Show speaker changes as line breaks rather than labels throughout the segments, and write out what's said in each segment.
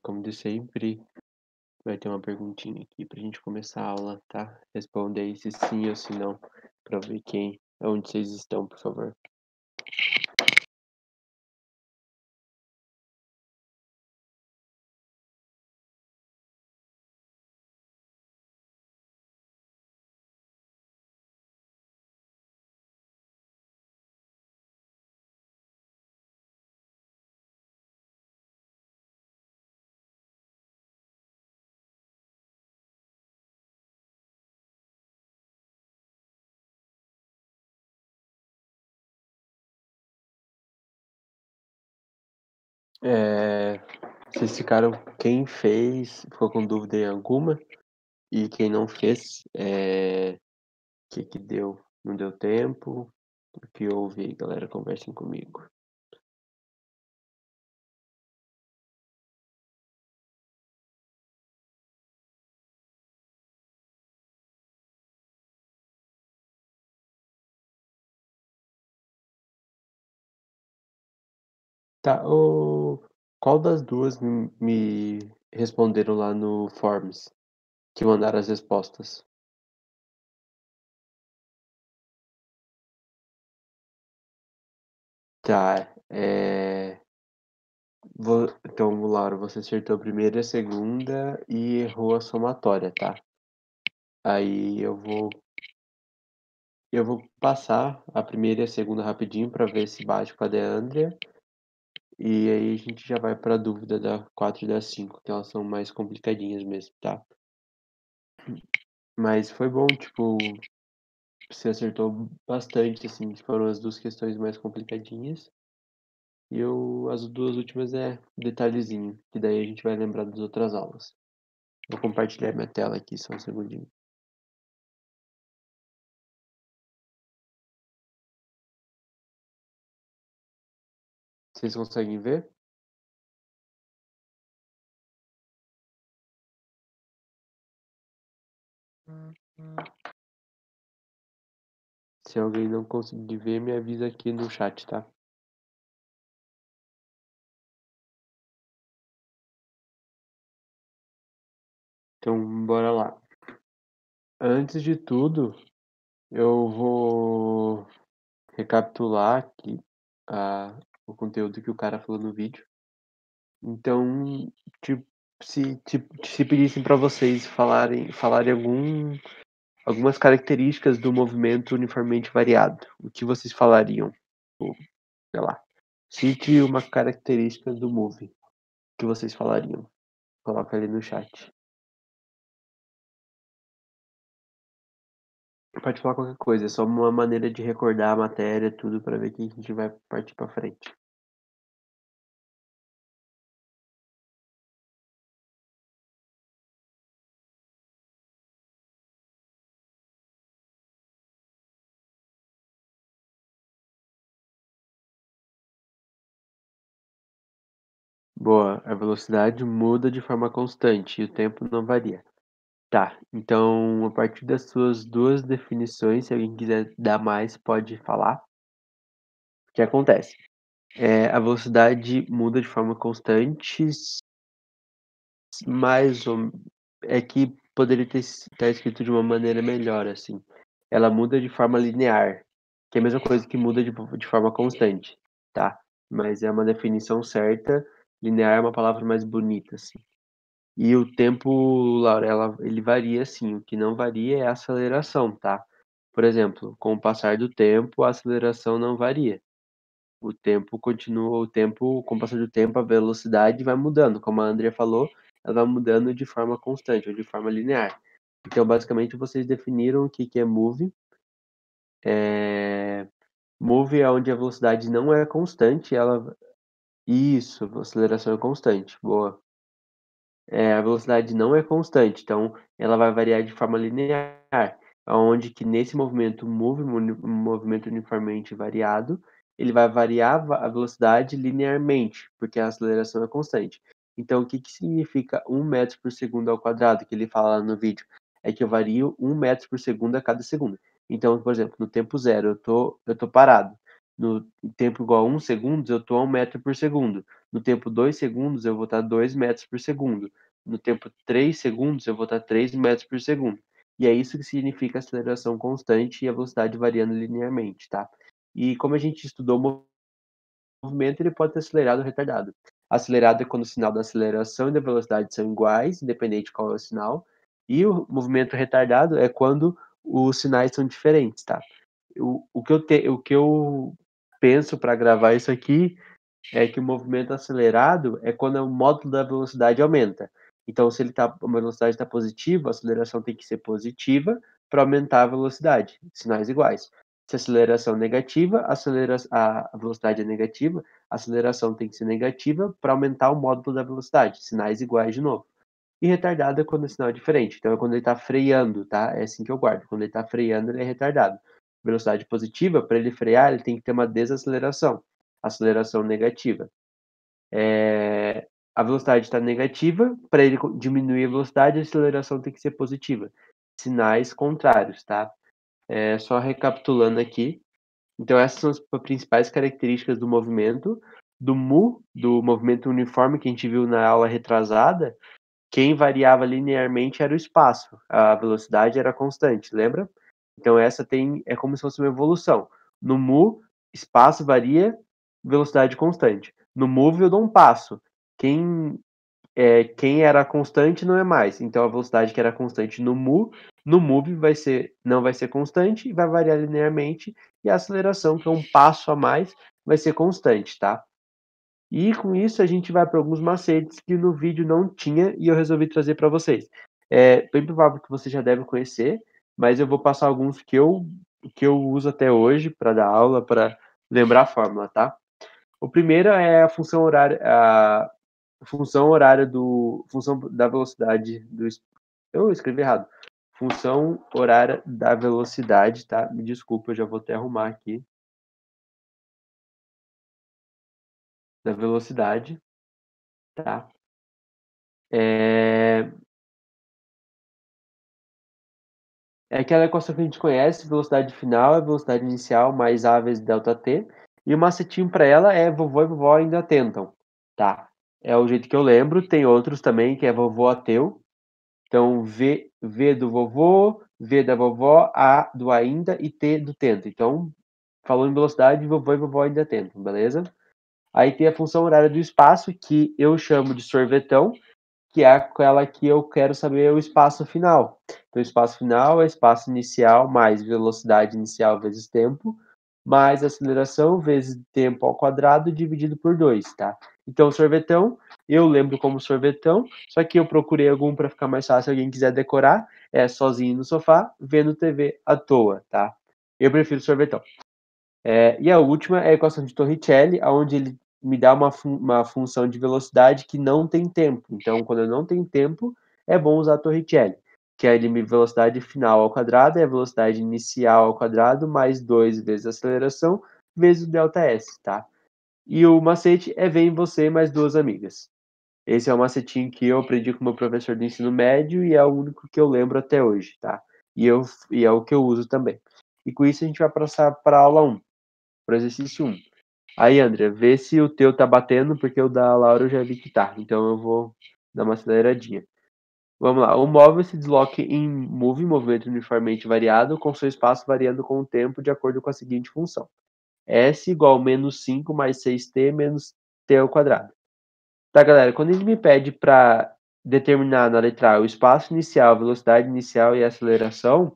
Como de sempre, vai ter uma perguntinha aqui pra gente começar a aula, tá? Responde aí se sim ou se não, pra ver onde vocês estão, por favor. É, Vocês ficaram, quem fez, ficou com dúvida em alguma? E quem não fez, o que que deu? Não deu tempo? O que houve aí, galera? Conversem comigo. Tá, qual das duas me responderam lá no Forms, que mandaram as respostas? Tá, então, Laura, você acertou a primeira e a segunda e errou a somatória, tá? Aí eu vou passar a primeira e a segunda rapidinho para ver se bate com a de Andrea. E aí a gente já vai para a dúvida da 4 e da 5, que elas são mais complicadinhas mesmo, tá? Mas foi bom, tipo, você acertou bastante, assim, foram as duas questões mais complicadinhas. E as duas últimas é detalhezinho, que daí a gente vai lembrar das outras aulas. Vou compartilhar minha tela aqui, só um segundinho. Vocês conseguem ver? Se alguém não conseguir ver, me avisa aqui no chat, tá? Então, bora lá. Antes de tudo, eu vou recapitular aqui o conteúdo que o cara falou no vídeo. Então, tipo, se pedissem para vocês falarem algumas características do movimento uniformemente variado, o que vocês falariam? Tipo, sei lá. Cite uma característica do move. O que vocês falariam? Coloca ali no chat. Pode falar qualquer coisa, é só uma maneira de recordar a matéria, tudo, para ver que a gente vai partir para frente. Boa, a velocidade muda de forma constante e o tempo não varia. Tá, então a partir das suas duas definições, se alguém quiser dar mais, pode falar. O que acontece? A velocidade muda de forma constante, mas é que poderia estar escrito de uma maneira melhor, assim. Ela muda de forma linear, que é a mesma coisa que muda de forma constante, tá? Mas é uma definição certa. Linear é uma palavra mais bonita, assim. E o tempo, Laura, ele varia sim. O que não varia é a aceleração, tá? Por exemplo, com o passar do tempo, a aceleração não varia. O tempo continua, com o passar do tempo, a velocidade vai mudando. Como a Andrea falou, ela vai mudando de forma constante, ou de forma linear. Então, basicamente, vocês definiram o que que é move. Move é onde a velocidade não é constante, Isso, a aceleração é constante. Boa. A velocidade não é constante, então ela vai variar de forma linear, onde que nesse movimento um movimento uniformemente variado, ele vai variar a velocidade linearmente, porque a aceleração é constante. Então, o que que significa 1 metro por segundo ao quadrado, que ele fala lá no vídeo? É que eu vario 1 metro por segundo a cada segundo. Então, por exemplo, no tempo zero, eu tô parado. No tempo igual a 1 segundos, eu estou a 1 metro por segundo. No tempo 2 segundos, eu vou estar 2 metros por segundo. No tempo 3 segundos, eu vou estar 3 metros por segundo. E é isso que significa aceleração constante e a velocidade variando linearmente, tá? E como a gente estudou movimento, ele pode ser acelerado ou retardado. Acelerado é quando o sinal da aceleração e da velocidade são iguais, independente de qual é o sinal. E o movimento retardado é quando os sinais são diferentes, tá? O que eu penso para gravar isso aqui é que o movimento acelerado é quando o módulo da velocidade aumenta. Então, se uma velocidade está positiva, a aceleração tem que ser positiva para aumentar a velocidade, sinais iguais. Se a aceleração é negativa, a velocidade é negativa, a aceleração tem que ser negativa para aumentar o módulo da velocidade, sinais iguais de novo. E retardado é quando o sinal é diferente. Então é quando ele está freando, tá? É assim que eu guardo. Quando ele está freando, ele é retardado. Velocidade positiva, para ele frear, ele tem que ter uma desaceleração. Aceleração negativa. A velocidade está negativa, para ele diminuir a velocidade, a aceleração tem que ser positiva. Sinais contrários, tá? Só recapitulando aqui. Então essas são as principais características do movimento. Do MU, do movimento uniforme que a gente viu na aula retrasada, quem variava linearmente era o espaço, a velocidade era constante, lembra? Então é como se fosse uma evolução. No mu, espaço varia, velocidade constante. No move eu dou um passo. Quem era constante não é mais. Então a velocidade que era constante no move não vai ser constante e vai variar linearmente. E a aceleração, que é um passo a mais, vai ser constante, tá? E com isso a gente vai para alguns macetes que no vídeo não tinha e eu resolvi trazer para vocês. É bem provável que você já deve conhecer, mas eu vou passar alguns que eu uso até hoje para dar aula, para lembrar a fórmula, tá? O primeiro é a função horária função da velocidade eu escrevi errado. Função horária da velocidade, tá? Me desculpa, eu já vou até arrumar aqui. Da velocidade, tá? É, É aquela equação que a gente conhece, velocidade final é velocidade inicial mais a vezes ΔT, e o macetinho para ela é vovô e vovó ainda tentam, tá? É o jeito que eu lembro, tem outros também, que é vovô ateu, então V do vovô, V da vovó, A do ainda e T do tenta. Então, falou em velocidade, vovô e vovó ainda tentam, beleza? Aí tem a função horária do espaço, que eu chamo de sorvetão, que é aquela que eu quero saber o espaço final. Então, o espaço final é espaço inicial mais velocidade inicial vezes tempo, mais aceleração vezes tempo ao quadrado dividido por 2, tá? Então, sorvetão, eu lembro como sorvetão, só que eu procurei algum para ficar mais fácil, se alguém quiser decorar, é sozinho no sofá, vendo TV à toa, tá? Eu prefiro sorvetão. E a última é a equação de Torricelli, onde ele me dá uma função de velocidade que não tem tempo. Então, quando eu não tenho tempo, é bom usar Torricelli, que é a velocidade final ao quadrado é a velocidade inicial ao quadrado mais 2 vezes a aceleração vezes o ΔS, tá? E o macete é vem você mais duas amigas. Esse é o macetinho que eu aprendi com o meu professor do ensino médio e é o único que eu lembro até hoje, tá? E é o que eu uso também. E com isso a gente vai passar para a aula 1, para o exercício 1. Aí, André, vê se o teu tá batendo, porque o da Laura eu já vi que tá. Então eu vou dar uma aceleradinha. Vamos lá. O móvel se desloca em movimento uniformemente variado, com seu espaço variando com o tempo de acordo com a seguinte função. S igual menos 5 mais 6t menos t ao quadrado. Tá, galera? Quando ele me pede para determinar na letra A o espaço inicial, a velocidade inicial e a aceleração,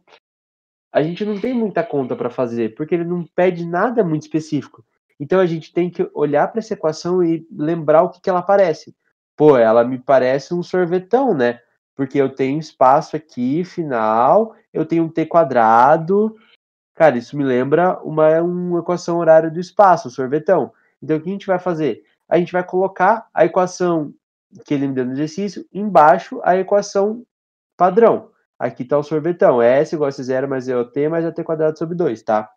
a gente não tem muita conta para fazer, porque ele não pede nada muito específico. Então a gente tem que olhar para essa equação e lembrar o que, que ela parece. Pô, ela me parece um sorvetão, né? Porque eu tenho espaço aqui, final, eu tenho um t quadrado. Cara, isso me lembra uma equação horária do espaço, sorvetão. Então o que a gente vai fazer? A gente vai colocar a equação que ele me deu no exercício embaixo a equação padrão. Aqui está o sorvetão. É S igual a S0 mais EOT mais AT quadrado sobre 2, tá?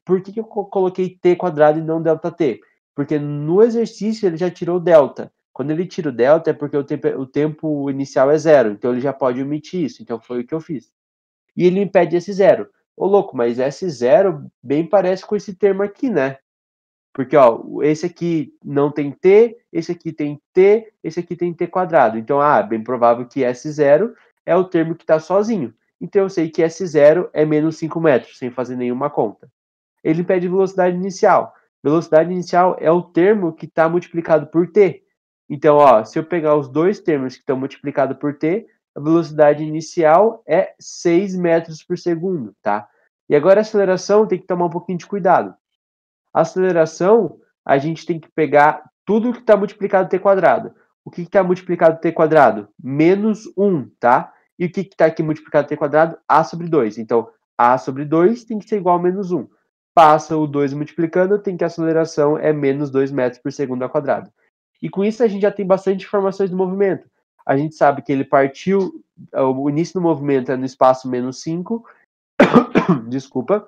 Por que eu coloquei T quadrado e não ΔT? Porque no exercício ele já tirou o delta. Quando ele tira o delta é porque o tempo inicial é zero. Então ele já pode omitir isso. Então foi o que eu fiz. E ele me pede esse zero. ô louco, mas S0 bem parece com esse termo aqui, né? Porque, ó, esse aqui não tem t, esse aqui tem t, esse aqui tem t quadrado. Então, bem provável que S0 é o termo que está sozinho. Então, eu sei que S0 é menos 5 metros, sem fazer nenhuma conta. Ele pede velocidade inicial. Velocidade inicial é o termo que está multiplicado por t. Então, ó, se eu pegar os dois termos que estão multiplicados por t, a velocidade inicial é 6 metros por segundo, tá? E agora a aceleração tem que tomar um pouquinho de cuidado. A aceleração, a gente tem que pegar tudo que está multiplicado t quadrado. O que está multiplicado t quadrado? Menos 1, tá? E o que está aqui multiplicado t quadrado? A sobre 2. Então, a sobre 2 tem que ser igual a menos 1. Passa o 2 multiplicando, tem que a aceleração é menos 2 metros por segundo ao quadrado. E com isso a gente já tem bastante informações do movimento. A gente sabe que ele partiu, o início do movimento é no espaço menos 5, desculpa,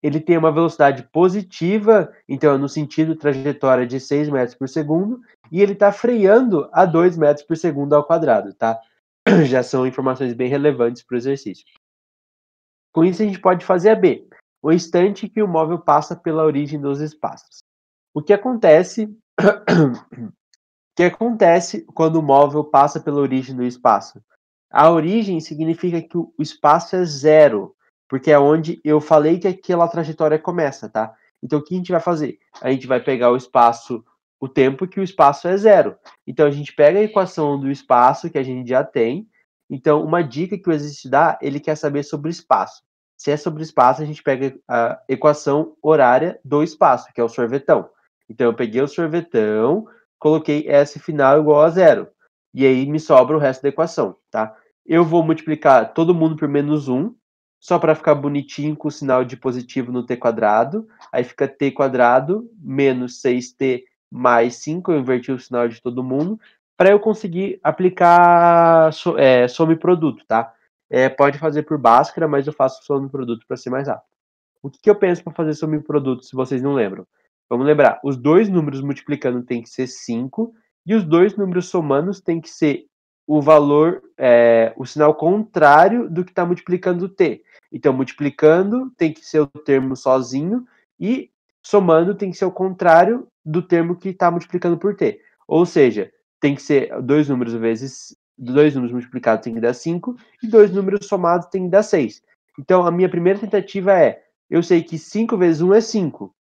ele tem uma velocidade positiva, então é no sentido trajetória de 6 metros por segundo, e ele está freando a 2 metros por segundo ao quadrado, tá? Já são informações bem relevantes para o exercício. Com isso, a gente pode fazer a B, o instante que o móvel passa pela origem dos espaços. O que acontece, quando o móvel passa pela origem do espaço? A origem significa que o espaço é zero, porque é onde eu falei que aquela trajetória começa, tá? Então, o que a gente vai fazer? A gente vai pegar o espaço, o tempo que o espaço é zero. Então, a gente pega a equação do espaço, que a gente já tem. Então, uma dica que o exercício dá, ele quer saber sobre espaço. Se é sobre espaço, a gente pega a equação horária do espaço, que é o sorvetão. Então, eu peguei o sorvetão, coloquei S final igual a zero. E aí me sobra o resto da equação, tá? Eu vou multiplicar todo mundo por menos 1, só para ficar bonitinho com o sinal de positivo no t quadrado. Aí fica t quadrado menos 6t mais 5, eu inverti o sinal de todo mundo, para eu conseguir aplicar soma e produto, tá? Pode fazer por Bhaskara, mas eu faço soma e produto para ser mais rápido. O que eu penso para fazer soma e produto, se vocês não lembram? Vamos lembrar, os dois números multiplicando tem que ser 5, e os dois números somando tem que ser o valor, o sinal contrário do que está multiplicando o t. Então, multiplicando tem que ser o termo sozinho, e somando tem que ser o contrário do termo que está multiplicando por t. Ou seja, tem que ser dois números multiplicados tem que dar 5, e dois números somados tem que dar 6. Então, a minha primeira tentativa eu sei que 5 vezes 1 é 5.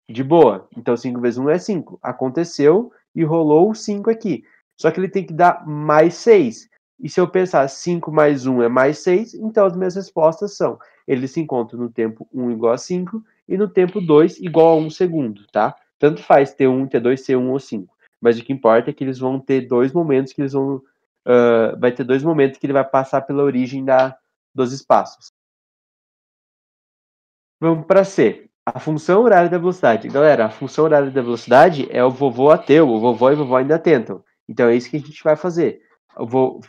De boa. Então, 5 vezes 1 é 5. Aconteceu e rolou o 5 aqui. Só que ele tem que dar mais 6. E se eu pensar 5 mais 1 é mais 6, então as minhas respostas são: eles se encontram no tempo 1 igual a 5 e no tempo 2 igual a 1 segundo, tá? Tanto faz T1, T2, C1 ou 5. Mas o que importa é que eles vão ter dois momentos que eles vão. Vai ter dois momentos que ele vai passar pela origem dos espaços. Vamos para C. A função horária da velocidade. Galera, a função horária da velocidade é o vovô ateu. O vovô e a vovó ainda tentam. Então é isso que a gente vai fazer.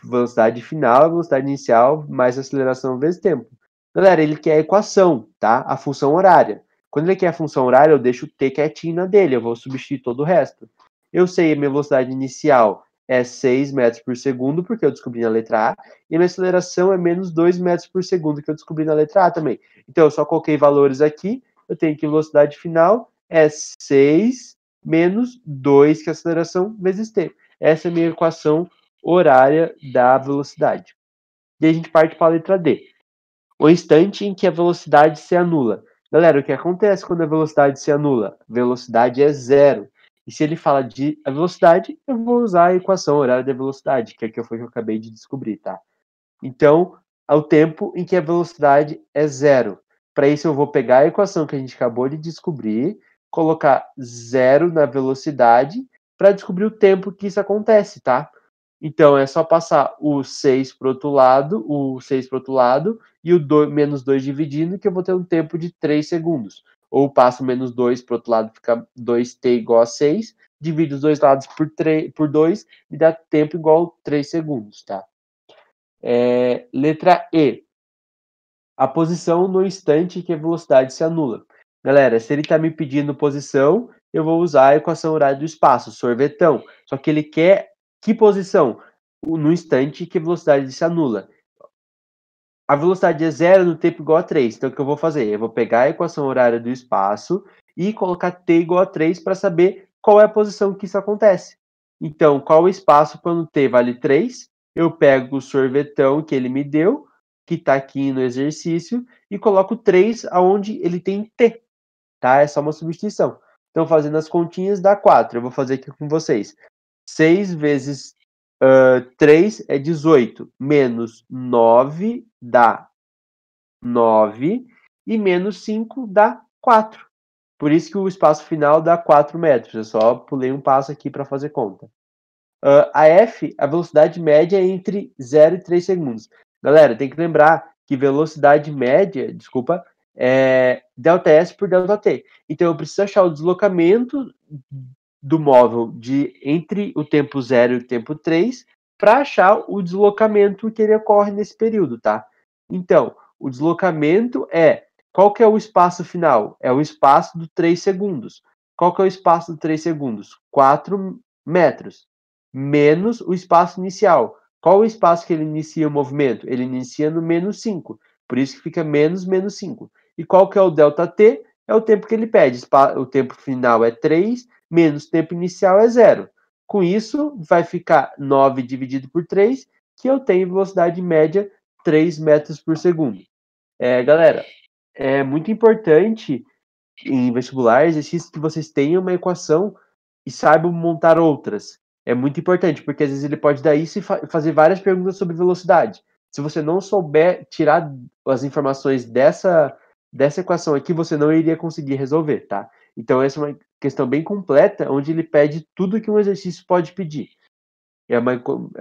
Velocidade final, velocidade inicial, mais aceleração vezes tempo. Galera, ele quer a equação, tá? A função horária. Quando ele quer a função horária, eu deixo o t quietinho na dele. Eu vou substituir todo o resto. Eu sei a minha velocidade inicial é 6 metros por segundo, porque eu descobri na letra A. E a minha aceleração é menos 2 metros por segundo, que eu descobri na letra A também. Então, eu só coloquei valores aqui. Eu tenho que velocidade final é 6 menos 2, que é a aceleração, vezes t. Essa é a minha equação horária da velocidade. E a gente parte para a letra D. O instante em que a velocidade se anula. Galera, o que acontece quando a velocidade se anula? Velocidade é zero. E se ele fala de a velocidade, eu vou usar a equação horária da velocidade, que é que eu acabei de descobrir, tá? Então, é o tempo em que a velocidade é zero. Para isso, eu vou pegar a equação que a gente acabou de descobrir, colocar zero na velocidade, para descobrir o tempo que isso acontece, tá? Então, é só passar o 6 para o 6 para outro lado, e o menos 2 dividindo, que eu vou ter um tempo de 3 segundos. Ou passo menos 2 para o outro lado, fica 2t igual a 6, divido os dois lados por 2, me dá tempo igual a 3 segundos, tá? Letra E. A posição no instante que a velocidade se anula. Galera, se ele está me pedindo posição, eu vou usar a equação horária do espaço, sorvetão. Só que ele quer que posição? No instante que a velocidade se anula. A velocidade é 0 no tempo igual a 3. Então, o que eu vou fazer? Eu vou pegar a equação horária do espaço e colocar t igual a 3 para saber qual é a posição que isso acontece. Então, qual o espaço quando t vale 3? Eu pego o sorvetão que ele me deu, que está aqui no exercício, e coloco 3 aonde ele tem t. Tá? É só uma substituição. Então, fazendo as continhas, dá 4. Eu vou fazer aqui com vocês. 6 vezes 3 é 18, menos 9 dá 9, e menos 5 dá 4. Por isso que o espaço final dá 4 metros. Eu só pulei um passo aqui para fazer conta. A F, a velocidade média é entre 0 e 3 segundos. Galera, tem que lembrar que velocidade média, desculpa, é ΔS por ΔT. Então, eu preciso achar o deslocamento do móvel entre o tempo 0 e o tempo 3 para achar o deslocamento que ele ocorre nesse período, tá? Então, o deslocamento qual que é o espaço final? É o espaço do 3 segundos. Qual que é o espaço do 3 segundos? 4 metros. Menos o espaço inicial. Qual o espaço que ele inicia o movimento? Ele inicia no menos 5. Por isso que fica menos 5. E qual que é o ΔT? É o tempo que ele pede. O tempo final é 3, menos o tempo inicial é 0. Com isso, vai ficar 9 dividido por 3, que eu tenho velocidade média 3 metros por segundo. Galera, é muito importante em vestibular, exercício que vocês tenham uma equação e saibam montar outras. É muito importante, porque às vezes ele pode dar isso e fazer várias perguntas sobre velocidade. Se você não souber tirar as informações dessa equação aqui, você não iria conseguir resolver, tá? Então, essa é uma questão bem completa, onde ele pede tudo que um exercício pode pedir. É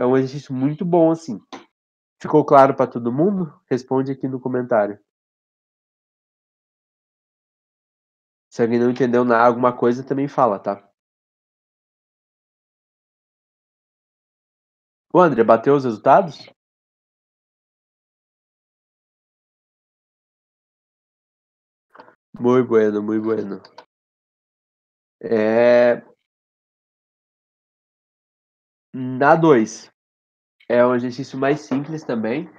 um exercício muito bom, assim. Ficou claro para todo mundo? Responde aqui no comentário. Se alguém não entendeu alguma coisa, também fala, tá? O André, bateu os resultados? Muito bueno, muito bueno. Na 2, é um exercício mais simples também.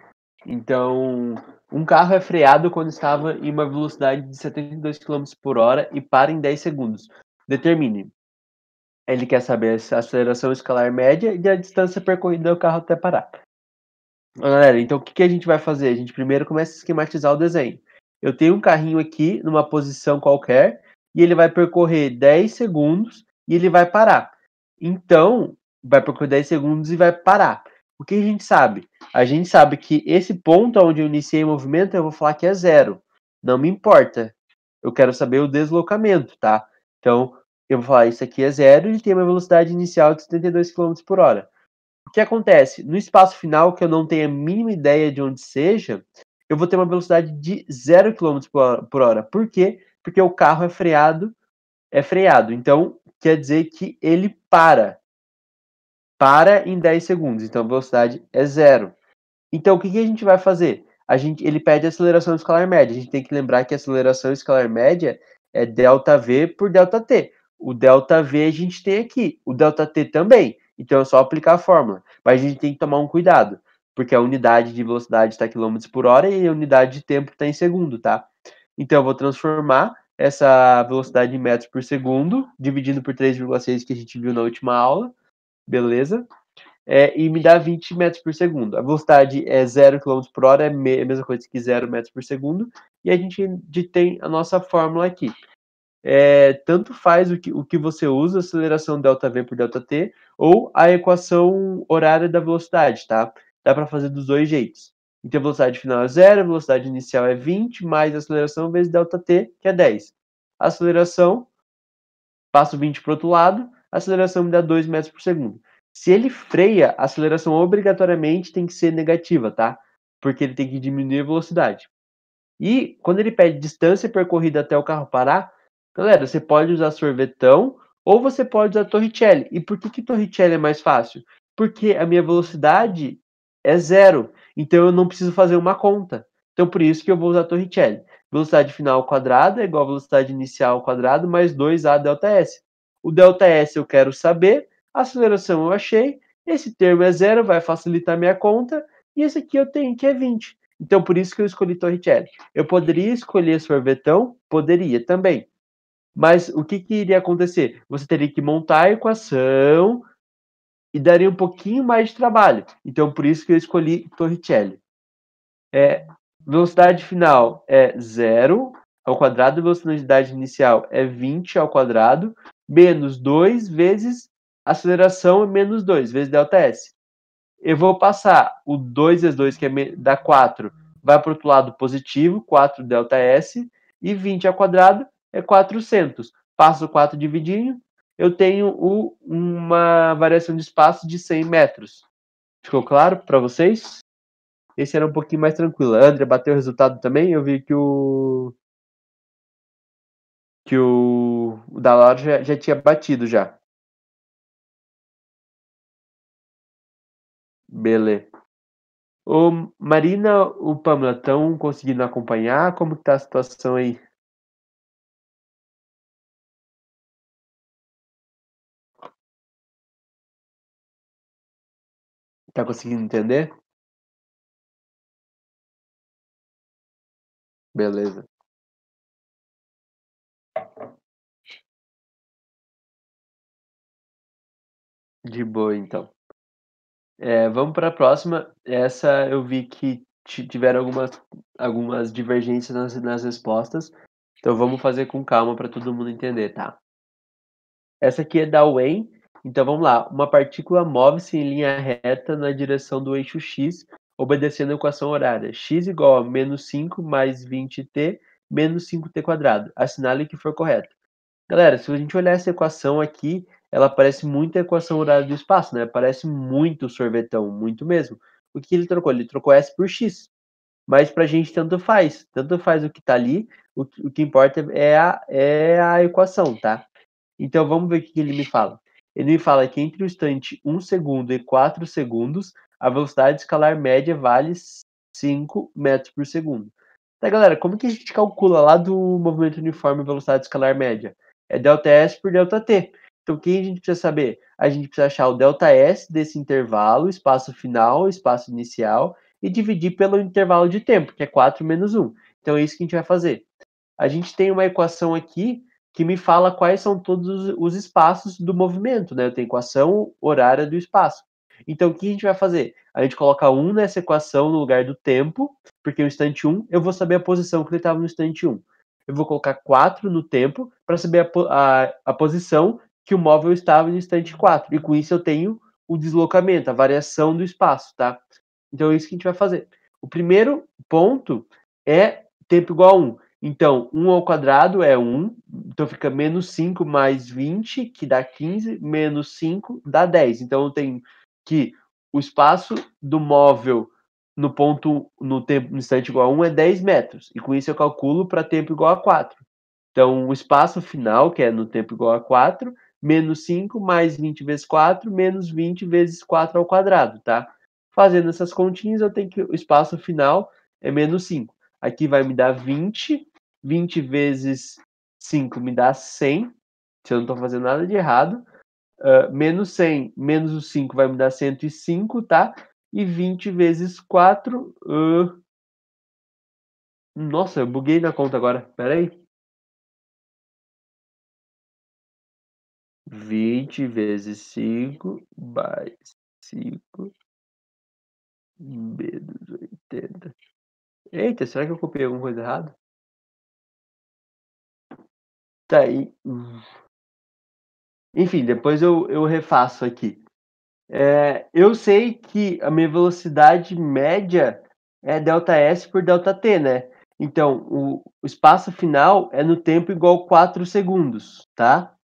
Então, um carro é freado quando estava em uma velocidade de 72 km por hora e para em 10 segundos. Determine. Ele quer saber a aceleração escalar média e a distância percorrida do carro até parar. Galera, então o que a gente vai fazer? A gente primeiro começa a esquematizar o desenho. Eu tenho um carrinho aqui numa posição qualquer e ele vai percorrer 10 segundos e ele vai parar. Então, vai percorrer 10 segundos e vai parar. O que a gente sabe? A gente sabe que esse ponto onde eu iniciei o movimento, eu vou falar que é 0. Não me importa. Eu quero saber o deslocamento, tá? Então, eu vou falar isso aqui é 0 e tem uma velocidade inicial de 72 km por hora. O que acontece? No espaço final, que eu não tenho a mínima ideia de onde seja, eu vou ter uma velocidade de 0 km por hora. Por quê? Porque o carro é freado. Então, quer dizer que ele para em 10 segundos. Então, a velocidade é 0. Então, o que a gente vai fazer? Ele pede a aceleração escalar média. A gente tem que lembrar que a aceleração escalar média é ΔV por ΔT. O ΔV a gente tem aqui, o ΔT também. Então, é só aplicar a fórmula. Mas a gente tem que tomar um cuidado, porque a unidade de velocidade está em km por hora e a unidade de tempo está em segundo, tá? Então, eu vou transformar essa velocidade em metros por segundo, dividindo por 3,6 que a gente viu na última aula. Beleza? E me dá 20 metros por segundo. A velocidade é 0 km por hora, é a mesma coisa que 0 metros por segundo, e a gente tem a nossa fórmula aqui. Tanto faz o que você usa, aceleração ΔV por ΔT, ou a equação horária da velocidade, tá? Dá para fazer dos dois jeitos. Então, a velocidade final é 0, a velocidade inicial é 20, mais a aceleração vezes ΔT, que é 10. A aceleração, passo 20 para o outro lado, a aceleração me dá 2 metros por segundo. Se ele freia, a aceleração obrigatoriamente tem que ser negativa, tá? Porque ele tem que diminuir a velocidade. E quando ele pede distância percorrida até o carro parar, galera, você pode usar sorvetão ou você pode usar Torricelli. E por que Torricelli é mais fácil? Porque a minha velocidade é 0. Então eu não preciso fazer uma conta. Então por isso que eu vou usar Torricelli. Velocidade final ao quadrado é igual a velocidade inicial ao quadrado mais 2A ΔS. O ΔS eu quero saber, a aceleração eu achei, esse termo é 0, vai facilitar minha conta, e esse aqui eu tenho que é 20. Então, por isso que eu escolhi Torricelli. Eu poderia escolher sorvetão? Poderia também. Mas o que que iria acontecer? Você teria que montar a equação e daria um pouquinho mais de trabalho. Então, por isso que eu escolhi Torricelli. Velocidade final é 0 ao quadrado, velocidade inicial é 20 ao quadrado, menos 2 vezes aceleração é menos 2 vezes ΔS. Eu vou passar o 2 vezes 2, que dá 4, vai para o outro lado positivo, 4 ΔS, e 20 ao quadrado é 400. Passo o 4 dividindo, eu tenho uma variação de espaço de 100 metros. Ficou claro para vocês? Esse era um pouquinho mais tranquilo. A André bateu o resultado também. Eu vi que o da Laura já tinha batido já. Beleza. Ô, Marina, o Pamela, estão conseguindo acompanhar? Como que tá a situação aí? Tá conseguindo entender? Beleza. De boa, então. Vamos para a próxima. Essa eu vi que tiveram algumas divergências nas respostas. Então vamos fazer com calma para todo mundo entender, tá? Essa aqui é da Wayne. Então vamos lá. Uma partícula move-se em linha reta na direção do eixo x, obedecendo a equação horária. X igual a menos 5 mais 20t menos 5t quadrado. Assinale que for correto. Galera, se a gente olhar essa equação aqui, ela parece muito a equação horária do espaço, né? Parece muito sorvetão, muito mesmo. O que ele trocou? Ele trocou S por X. Mas pra gente tanto faz. Tanto faz o que tá ali. O que importa é a equação, tá? Então vamos ver o que ele me fala. Ele me fala que entre o instante 1 segundo e 4 segundos, a velocidade escalar média vale 5 metros por segundo. Tá, galera, como que a gente calcula lá do movimento uniforme velocidade escalar média? É ΔS por ΔT. Então, o que a gente precisa saber? A gente precisa achar o ΔS desse intervalo, espaço final, espaço inicial, e dividir pelo intervalo de tempo, que é 4 menos 1. Então, é isso que a gente vai fazer. A gente tem uma equação aqui que me fala quais são todos os espaços do movimento, né? Eu tenho equação horária do espaço. Então, o que a gente vai fazer? A gente coloca 1 nessa equação no lugar do tempo, porque no instante 1 eu vou saber a posição que ele estava no instante 1. Eu vou colocar 4 no tempo para saber a posição que o móvel estava no instante 4. E com isso eu tenho o deslocamento, a variação do espaço, tá? Então é isso que a gente vai fazer. O primeiro ponto é tempo igual a 1. Então, 1 ao quadrado é 1, então fica menos 5 mais 20, que dá 15, menos 5 dá 10. Então, eu tenho que o espaço do móvel no ponto, no tempo, no instante igual a 1 é 10 metros. E com isso eu calculo para tempo igual a 4. Então, o espaço final, que é no tempo igual a 4, menos 5 mais 20 vezes 4, menos 20 vezes 4 ao quadrado, tá? Fazendo essas continhas, eu tenho que o espaço final é menos 5. Aqui vai me dar 20. 20 vezes 5 me dá 100, se eu não estou fazendo nada de errado. Menos 100, menos o 5 vai me dar 105, tá? E 20 vezes 4... Nossa, eu buguei na conta agora. Pera aí. 20 vezes 5 mais 5 menos 80. Eita, será que eu copiei alguma coisa errada? Tá aí. Enfim, depois eu refaço aqui. Eu sei que a minha velocidade média é ΔS por ΔT, né? Então, o espaço final é no tempo igual a 4 segundos, tá?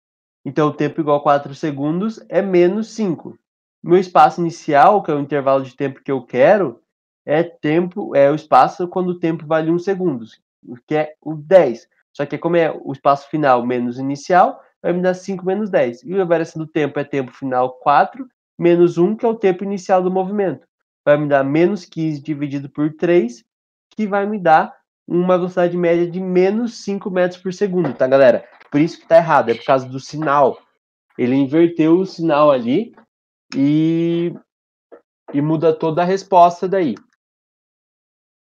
Então, o tempo igual a 4 segundos é menos 5. Meu espaço inicial, que é o intervalo de tempo que eu quero, é o espaço quando o tempo vale 1 segundo, que é o 10. Só que como é o espaço final menos inicial, vai me dar 5 menos 10. E a variação do tempo é tempo final 4, menos 1, que é o tempo inicial do movimento. Vai me dar menos 15 dividido por 3, que vai me dar uma velocidade média de menos 5 metros por segundo, tá, galera? Por isso que tá errado, é por causa do sinal. Ele inverteu o sinal ali e muda toda a resposta daí.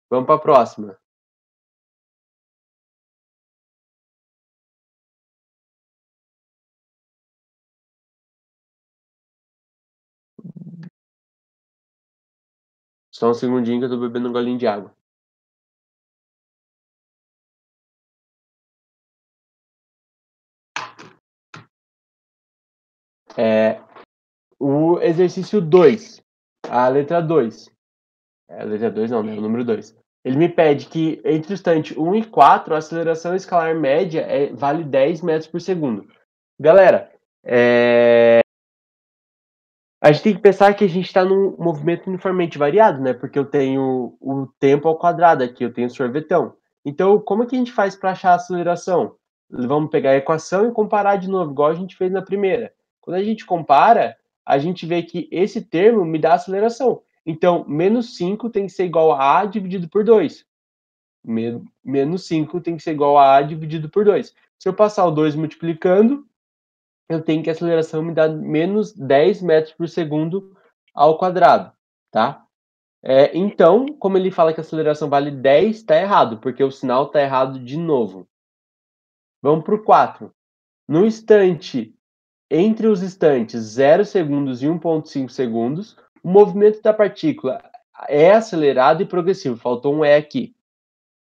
Vamos para a próxima. Só um segundinho que eu tô bebendo um golinho de água. O exercício 2, a letra 2. A letra 2 não, né? O número 2. Ele me pede que entre o instante 1 e 4, a aceleração escalar média vale 10 metros por segundo. Galera, a gente tem que pensar que a gente está num movimento uniformemente variado, né? Porque eu tenho o tempo ao quadrado aqui, eu tenho sorvetão. Então, como é que a gente faz para achar a aceleração? Vamos pegar a equação e comparar de novo, igual a gente fez na primeira. Quando a gente compara, a gente vê que esse termo me dá aceleração. Então, menos 5 tem que ser igual a dividido por 2. Menos 5 tem que ser igual a dividido por 2. Se eu passar o 2 multiplicando, eu tenho que a aceleração me dá menos 10 metros por segundo ao quadrado, tá? Então, como ele fala que a aceleração vale 10, está errado, porque o sinal está errado de novo. Vamos para o 4. No instante, entre os instantes 0 segundos e 1,5 segundos, o movimento da partícula é acelerado e progressivo. Faltou um E aqui.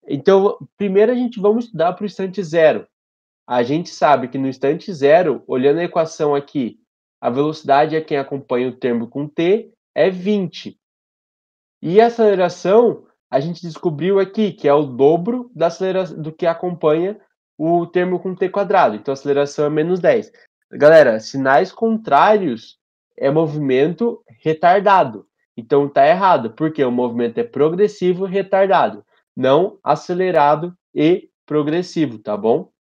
Então, primeiro a gente vamos estudar para o instante 0. A gente sabe que no instante 0, olhando a equação aqui, a velocidade é quem acompanha o termo com t é 20. E a aceleração, a gente descobriu aqui que é o dobro da aceleração do que acompanha o termo com t quadrado. Então a aceleração é menos 10. Galera, sinais contrários é movimento retardado. Então tá errado, porque o movimento é progressivo e retardado, não acelerado e progressivo, tá bom?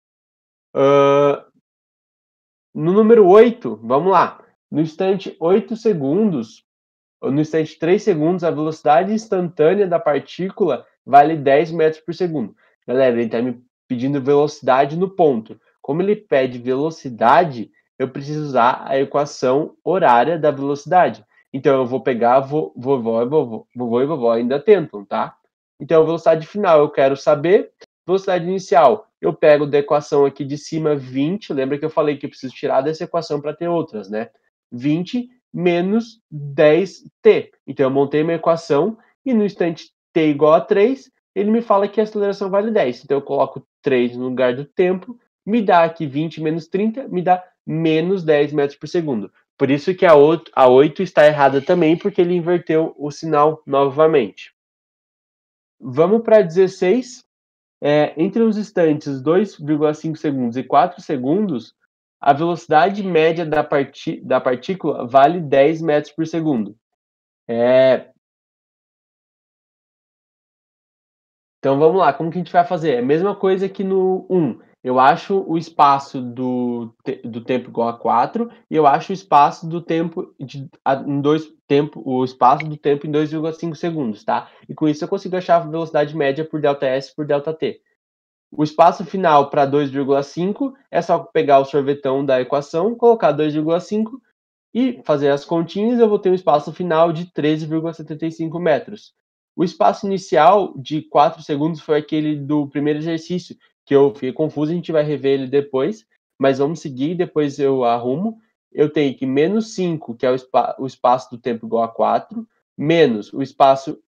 No número 8, vamos lá. No instante 8 segundos, ou no instante 3 segundos, a velocidade instantânea da partícula vale 10 metros por segundo. Galera, ele está me pedindo velocidade no ponto. Como ele pede velocidade, eu preciso usar a equação horária da velocidade. Então, eu vou pegar vovó e vovó ainda tentam, tá? Então, a velocidade final eu quero saber. Velocidade inicial, eu pego da equação aqui de cima 20. Lembra que eu falei que eu preciso tirar dessa equação para ter outras, né? 20 menos 10t. Então, eu montei uma equação e no instante t igual a 3, ele me fala que a aceleração vale 10. Então, eu coloco 3 no lugar do tempo, me dá aqui 20 menos 30, me dá menos 10 metros por segundo. Por isso que a 8 está errada também, porque ele inverteu o sinal novamente. Vamos para 16. Entre os instantes 2,5 segundos e 4 segundos, a velocidade média da partícula vale 10 metros por segundo. Então vamos lá, como que a gente vai fazer? É a mesma coisa que no 1. Eu acho o espaço do tempo igual a 4 e eu acho o espaço do tempo o espaço do tempo em 2,5 segundos, tá? E com isso eu consigo achar a velocidade média por ΔS por ΔT. O espaço final para 2,5 é só pegar o sorvetão da equação, colocar 2,5 e fazer as continhas, eu vou ter um espaço final de 13,75 metros. O espaço inicial de 4 segundos foi aquele do primeiro exercício, que eu fiquei confuso, a gente vai rever ele depois, mas vamos seguir, depois eu arrumo. Eu tenho que menos 5, que é o espaço do tempo igual a 4, menos o espaço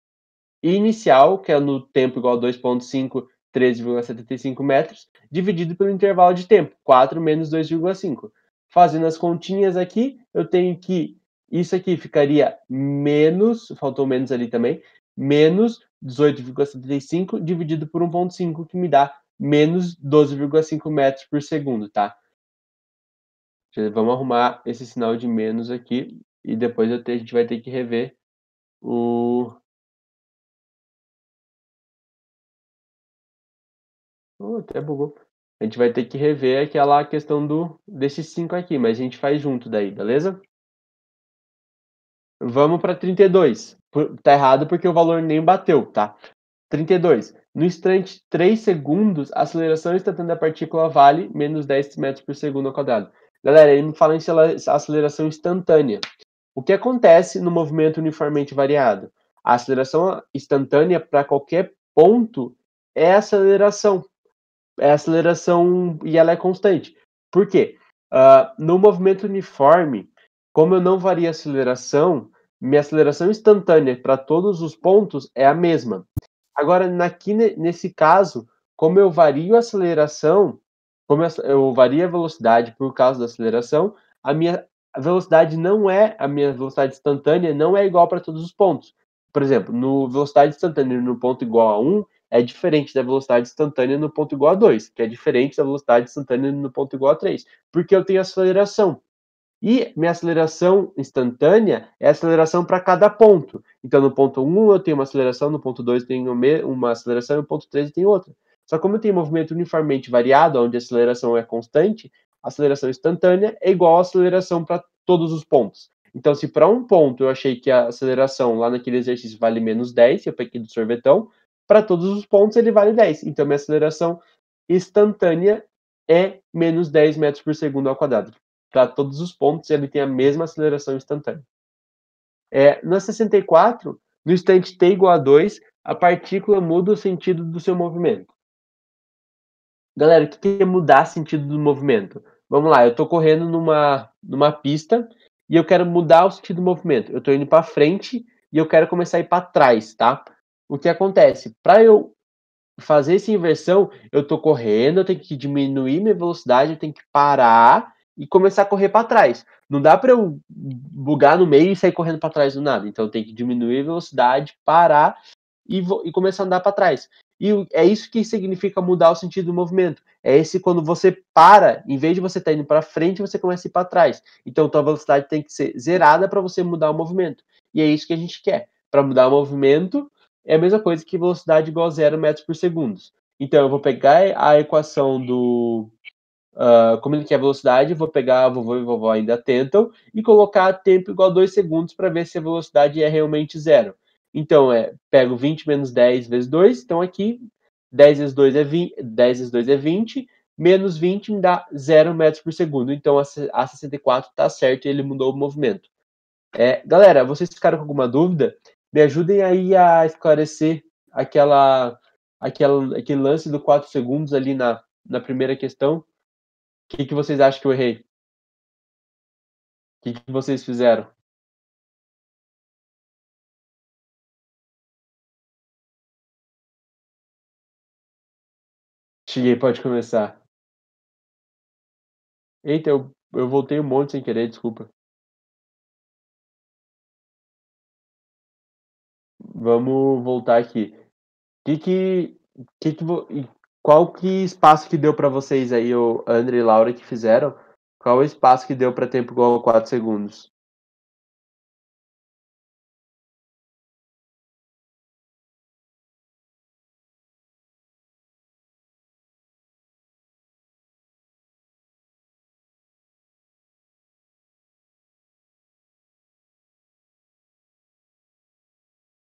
inicial, que é no tempo igual a 2,5, 13,75 metros, dividido pelo intervalo de tempo, 4 menos 2,5. Fazendo as continhas aqui, eu tenho que isso aqui ficaria menos, faltou menos ali também, menos 18,75 dividido por 1,5, que me dá menos 12,5 metros por segundo, tá? Vamos arrumar esse sinal de menos aqui e depois a gente vai ter que rever o. Até bugou. A gente vai ter que rever aquela questão desses 5 aqui, mas a gente faz junto daí, beleza? Vamos para 32. Tá errado porque o valor nem bateu, tá? 32. No instante 3 segundos, a aceleração instantânea da partícula vale menos 10 metros por segundo ao quadrado. Galera, ele me fala em aceleração instantânea. O que acontece no movimento uniformemente variado? A aceleração instantânea para qualquer ponto é a aceleração. É a aceleração e ela é constante. Por quê? No movimento uniforme, como eu não vario a aceleração, minha aceleração instantânea para todos os pontos é a mesma. Agora, nesse caso, como eu vario a aceleração, como eu vario a velocidade por causa da aceleração, a minha velocidade não é a minha velocidade instantânea não é igual para todos os pontos. Por exemplo, no velocidade instantânea no ponto igual a 1 é diferente da velocidade instantânea no ponto igual a 2, que é diferente da velocidade instantânea no ponto igual a 3, porque eu tenho aceleração. E minha aceleração instantânea é a aceleração para cada ponto. Então, no ponto 1 eu tenho uma aceleração, no ponto 2 eu tenho uma aceleração, e no ponto 3 eu tenho outra. Só que como eu tenho movimento uniformemente variado, onde a aceleração é constante, a aceleração instantânea é igual à aceleração para todos os pontos. Então, se para um ponto eu achei que a aceleração lá naquele exercício vale menos 10, eu peguei do sorvetão, para todos os pontos ele vale 10. Então, minha aceleração instantânea é menos 10 metros por segundo ao quadrado. Para todos os pontos, ele tem a mesma aceleração instantânea. Na 64, no instante t igual a 2, a partícula muda o sentido do seu movimento. Galera, o que é mudar o sentido do movimento? Vamos lá, eu estou correndo numa pista e eu quero mudar o sentido do movimento. Eu estou indo para frente e eu quero começar a ir para trás, tá? O que acontece? Para eu fazer essa inversão, eu tô correndo, eu tenho que diminuir minha velocidade, eu tenho que parar e começar a correr para trás. Não dá para eu bugar no meio e sair correndo para trás do nada. Então eu tenho que diminuir a velocidade, parar e começar a andar para trás. É isso que significa mudar o sentido do movimento. É esse quando você para, em vez de você estar indo para frente, você começa a ir para trás. Então tua velocidade tem que ser zerada para você mudar o movimento. E é isso que a gente quer. Para mudar o movimento, é a mesma coisa que velocidade igual a 0 metros por segundo. Então eu vou pegar a equação do como ele quer velocidade, vou pegar vovô e vovó ainda tentam e colocar tempo igual a 2 segundos para ver se a velocidade é realmente zero. Então, pego 20 menos 10 vezes 2, então aqui 10 vezes 2 é 20, 10 vezes 2 é 20, menos 20 me dá 0 metros por segundo. Então a 64 está certo e ele mudou o movimento. Galera, vocês ficaram com alguma dúvida? Me ajudem aí a esclarecer aquele lance do 4 segundos ali na primeira questão. O que vocês acham que eu errei? O que vocês fizeram? Cheguei, pode começar. Eita, eu voltei um monte sem querer, desculpa. Vamos voltar aqui. Que que, qual que espaço que deu para vocês aí, o André e Laura, que fizeram? Qual o espaço que deu para tempo igual a 4 segundos?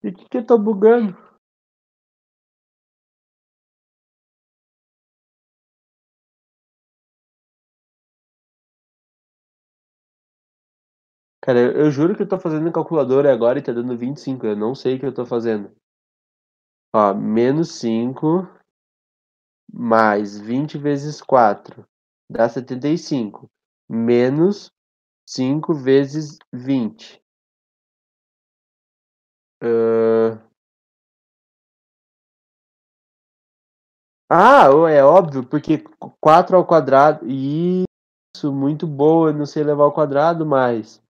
E que eu tô bugando? Cara, eu juro que eu tô fazendo calculadora agora e tá dando 25. Eu não sei o que eu tô fazendo. Ó, menos 5 mais 20 vezes 4 dá 75. Menos 5 vezes 20. É óbvio, porque 4 ao quadrado. Isso, muito boa. Eu não sei levar ao quadrado mais.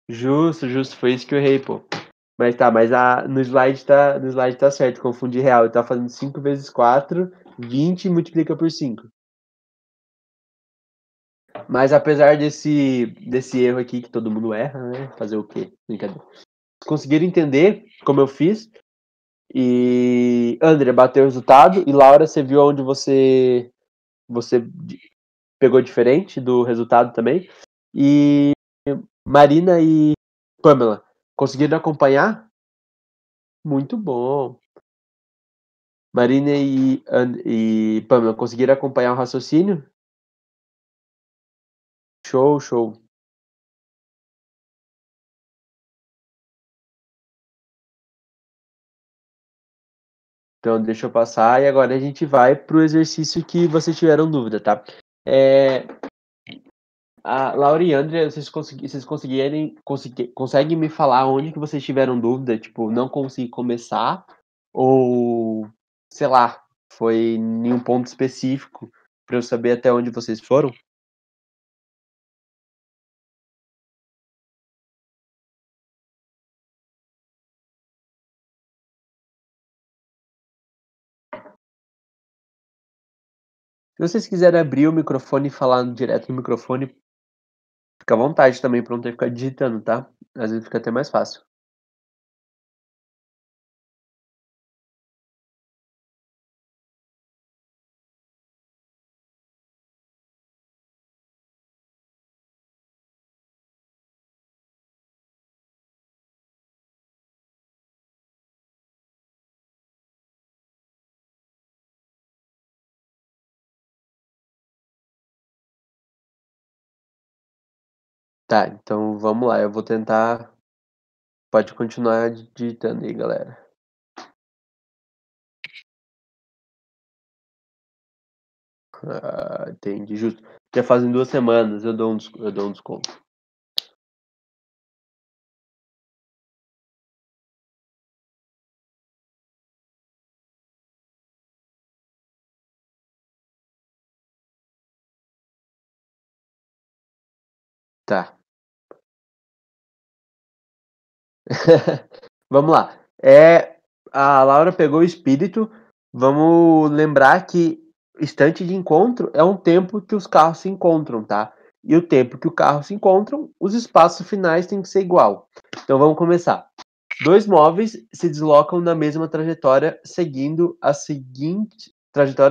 Justo, justo. Foi isso que eu errei, pô. Mas tá, no slide tá certo, confundi real. Ele tá fazendo 5 vezes 4, 20 e multiplica por 5. Mas apesar desse erro aqui que todo mundo erra, né? Fazer o quê? Brincadeira. Conseguiram entender como eu fiz? E André bateu o resultado. E Laura, você viu onde você pegou diferente do resultado também? E Marina e Pamela, conseguiram acompanhar? Muito bom. Marina e Pamela, conseguiram acompanhar o raciocínio? Show, show. Então, deixa eu passar e agora a gente vai para o exercício que vocês tiveram dúvida, tá? A Laura e André, vocês conseguem me falar onde que vocês tiveram dúvida? Tipo, não consegui começar? Ou, sei lá, foi em um ponto específico para eu saber até onde vocês foram? Se vocês quiserem abrir o microfone e falar direto no microfone, fica à vontade também para não ter que ficar digitando, tá? Às vezes fica até mais fácil. Tá, então vamos lá, eu vou tentar. Pode continuar digitando aí, galera. Ah, entendi, justo. Já fazem 2 semanas, eu dou um desconto. Tá. Vamos lá. A Laura pegou o espírito. Vamos lembrar que estante de encontro é um tempo que os carros se encontram, tá? E o tempo que o carro se encontram, os espaços finais têm que ser igual. Então vamos começar. Dois móveis se deslocam na mesma trajetória, seguindo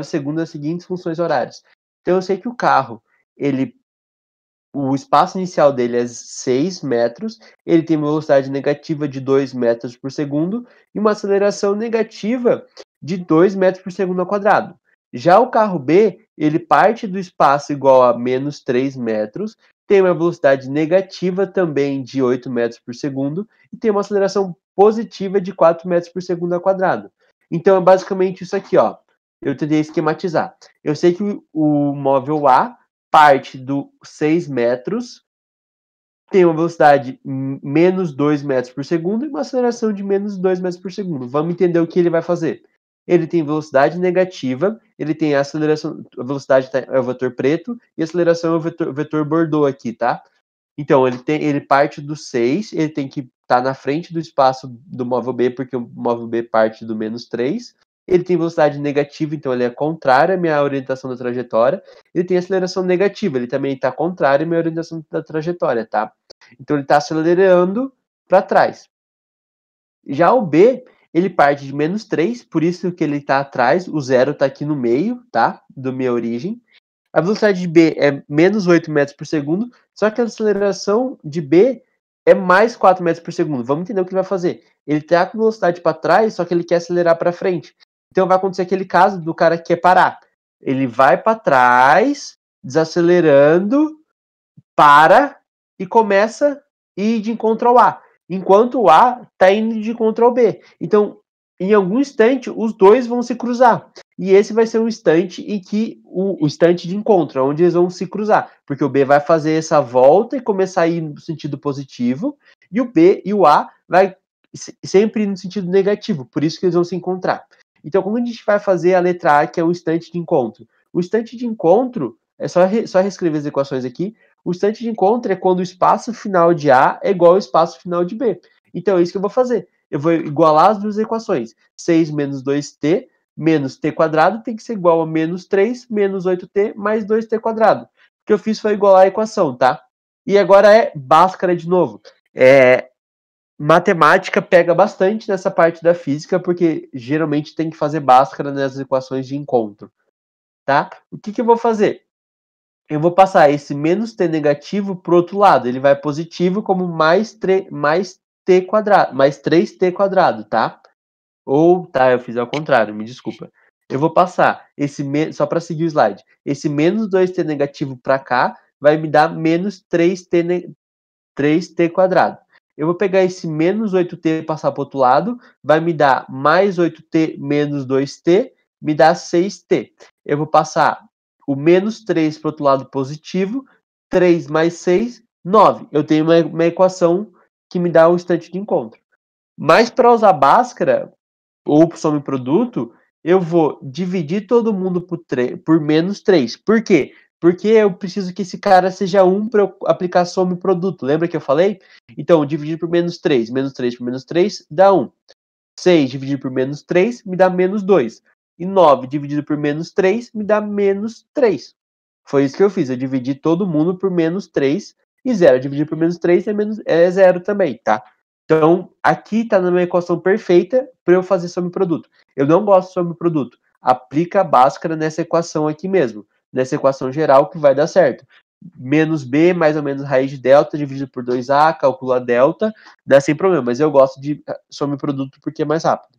segundo as seguintes funções horárias. Então eu sei que o carro, o espaço inicial dele é 6 metros, ele tem uma velocidade negativa de 2 metros por segundo e uma aceleração negativa de 2 metros por segundo ao quadrado. Já o carro B, ele parte do espaço igual a menos 3 metros, tem uma velocidade negativa também de 8 metros por segundo e tem uma aceleração positiva de 4 metros por segundo ao quadrado. Então é basicamente isso aqui, ó. Eu tentei esquematizar. Eu sei que o móvel A parte do 6 metros, tem uma velocidade menos 2 metros por segundo e uma aceleração de menos 2 metros por segundo. Vamos entender o que ele vai fazer. Ele tem velocidade negativa, ele tem a aceleração, a velocidade é o vetor preto e a aceleração é o vetor bordeaux aqui, tá? Então, ele parte do 6, ele tem que estar na frente do espaço do móvel B, porque o móvel B parte do menos 3. Ele tem velocidade negativa, então ele é contrário à minha orientação da trajetória. Ele tem aceleração negativa, ele também está contrário à minha orientação da trajetória, tá? Então ele está acelerando para trás. Já o B, ele parte de menos 3, por isso que ele está atrás, o zero está aqui no meio, tá? Da minha origem. A velocidade de B é menos 8 metros por segundo, só que a aceleração de B é mais 4 metros por segundo. Vamos entender o que ele vai fazer. Ele está com velocidade para trás, só que ele quer acelerar para frente. Então vai acontecer aquele caso do cara que quer parar. Ele vai para trás, desacelerando, para e começa a ir de encontro ao A. Enquanto o A está indo de encontro ao B. Então, em algum instante, os dois vão se cruzar. E esse vai ser um instante em que o instante de encontro, onde eles vão se cruzar. Porque o B vai fazer essa volta e começar a ir no sentido positivo, e o B e o A vai sempre ir no sentido negativo, por isso que eles vão se encontrar. Então, como a gente vai fazer a letra A, que é o instante de encontro? O instante de encontro, é só reescrever as equações aqui, o instante de encontro é quando o espaço final de A é igual ao espaço final de B. Então, é isso que eu vou fazer. Eu vou igualar as duas equações. 6 menos 2t menos t quadrado tem que ser igual a menos 3 menos 8t mais 2t quadrado. O que eu fiz foi igualar a equação, tá? E agora é Bhaskara de novo. Matemática pega bastante nessa parte da física, porque geralmente tem que fazer Bhaskara nas equações de encontro, tá? O que eu vou fazer? Eu vou passar esse menos t negativo para o outro lado. Ele vai positivo como mais t quadrado, mais 3t quadrado, tá? Ou, tá, eu fiz ao contrário, me desculpa. Eu vou passar só para seguir o slide. Esse menos 2t negativo para cá vai me dar menos 3t quadrado. Eu vou pegar esse menos 8t e passar para o outro lado, vai me dar mais 8t menos 2t, me dá 6t. Eu vou passar o menos 3 para o outro lado positivo, 3 mais 6, 9. Eu tenho uma equação que me dá o instante de encontro. Mas para usar Bhaskara, ou some produto, eu vou dividir todo mundo por menos 3. Por quê? Porque eu preciso que esse cara seja 1 para eu aplicar some produto. Lembra que eu falei? Então, dividir por menos 3. Menos 3 por menos 3 dá 1. 6 dividido por menos 3 me dá menos 2. E 9 dividido por menos 3 me dá menos 3. Foi isso que eu fiz. Eu dividi todo mundo por menos 3. E 0 dividido por menos 3 é 0 também, tá? Então, aqui está na minha equação perfeita para eu fazer some produto. Eu não gosto de some produto. Aplica a Bhaskara nessa equação aqui mesmo. Nessa equação geral que vai dar certo. Menos B, mais ou menos raiz de delta, dividido por 2A, calcula a delta, dá sem problema. Mas eu gosto de some produto porque é mais rápido.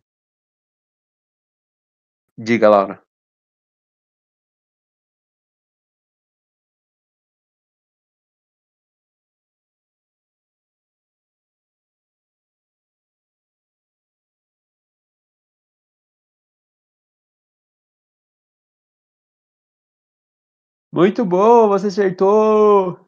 Diga, Laura. Muito bom, você acertou!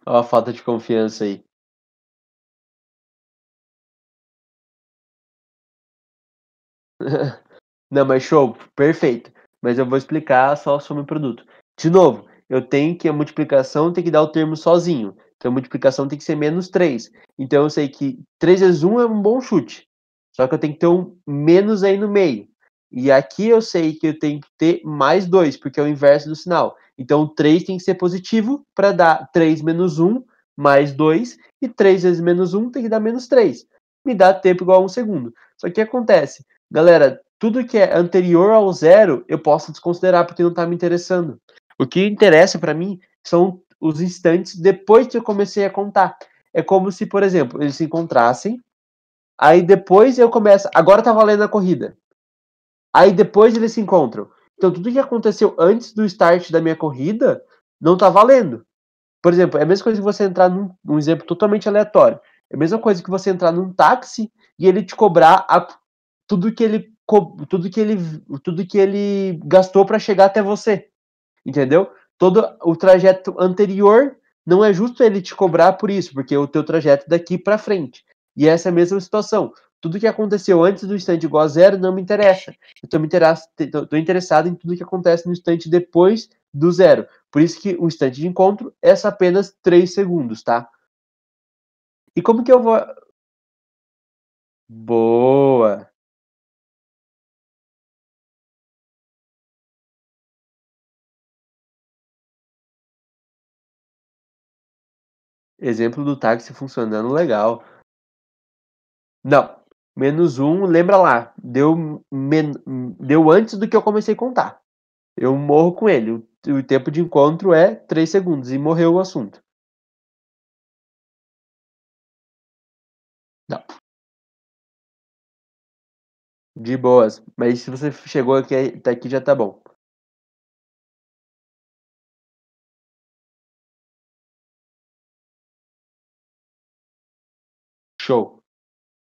Ó a falta de confiança aí. Não, mas show, perfeito. Mas eu vou explicar só sobre o produto. De novo, eu tenho que a multiplicação tem que dar o termo sozinho. Então a multiplicação tem que ser menos 3. Então eu sei que 3 vezes 1 é um bom chute. Só que eu tenho que ter um menos aí no meio. E aqui eu sei que eu tenho que ter mais 2, porque é o inverso do sinal. Então 3 tem que ser positivo para dar 3 menos 1 mais 2. E 3 vezes menos 1 tem que dar menos 3. Me dá tempo igual a 1 segundo. Só que o que acontece? Galera, tudo que é anterior ao zero, eu posso desconsiderar porque não está me interessando. O que interessa para mim são os instantes depois que eu comecei a contar. É como se, por exemplo, eles se encontrassem, aí depois eu começo, agora tá valendo a corrida. Aí depois eles se encontram. Então tudo que aconteceu antes do start da minha corrida não tá valendo. Por exemplo, é a mesma coisa que você entrar num exemplo totalmente aleatório. É a mesma coisa que você entrar num táxi e ele te cobrar tudo que ele tudo que ele gastou para chegar até você, entendeu? Todo o trajeto anterior não é justo ele te cobrar por isso, porque o teu trajeto daqui para frente. E essa é a mesma situação. Tudo que aconteceu antes do instante igual a zero não me interessa. Eu estou interessado em tudo que acontece no instante depois do zero. Por isso que o instante de encontro é apenas 3 segundos, tá? E como que eu vou. Boa! Exemplo do táxi funcionando legal. Não. Menos um, lembra lá. Deu antes do que eu comecei a contar. Eu morro com ele. O tempo de encontro é 3 segundos e morreu o assunto. Não. De boas. Mas se você chegou aqui, até aqui já tá bom. Show.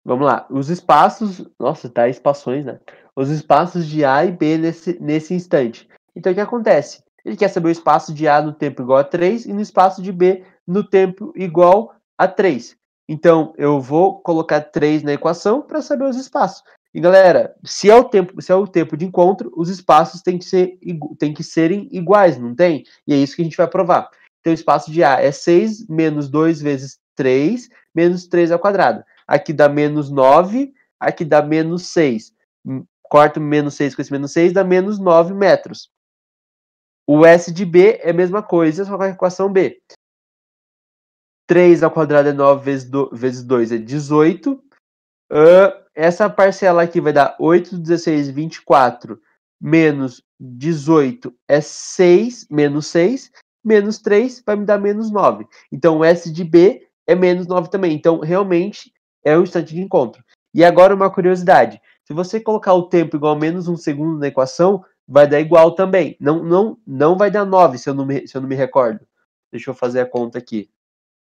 Vamos lá. Os espaços. Nossa, tá espações, né? Os espaços de A e B nesse instante. Então o que acontece? Ele quer saber o espaço de A no tempo igual a 3 e no espaço de B no tempo igual a 3. Então eu vou colocar 3 na equação para saber os espaços. E galera, se é o tempo de encontro, os espaços têm que serem iguais, não tem? E é isso que a gente vai provar. Então o espaço de A é 6 menos 2 vezes 3 menos 3 ao quadrado. Aqui dá menos 9, aqui dá menos 6. Corta menos 6 com esse menos 6, dá menos 9 metros. O S de B é a mesma coisa, só com a equação B. 3 ao quadrado é 9 vezes 2 é 18. Essa parcela aqui vai dar 8, 16, 24 menos 18 é 6, menos 3 vai me dar menos 9. Então o S de B é menos 9 também. Então, realmente, é o instante de encontro. E agora uma curiosidade, se você colocar o tempo igual a menos 1 segundo na equação, vai dar igual também. Não vai dar 9, se eu não me recordo. Deixa eu fazer a conta aqui.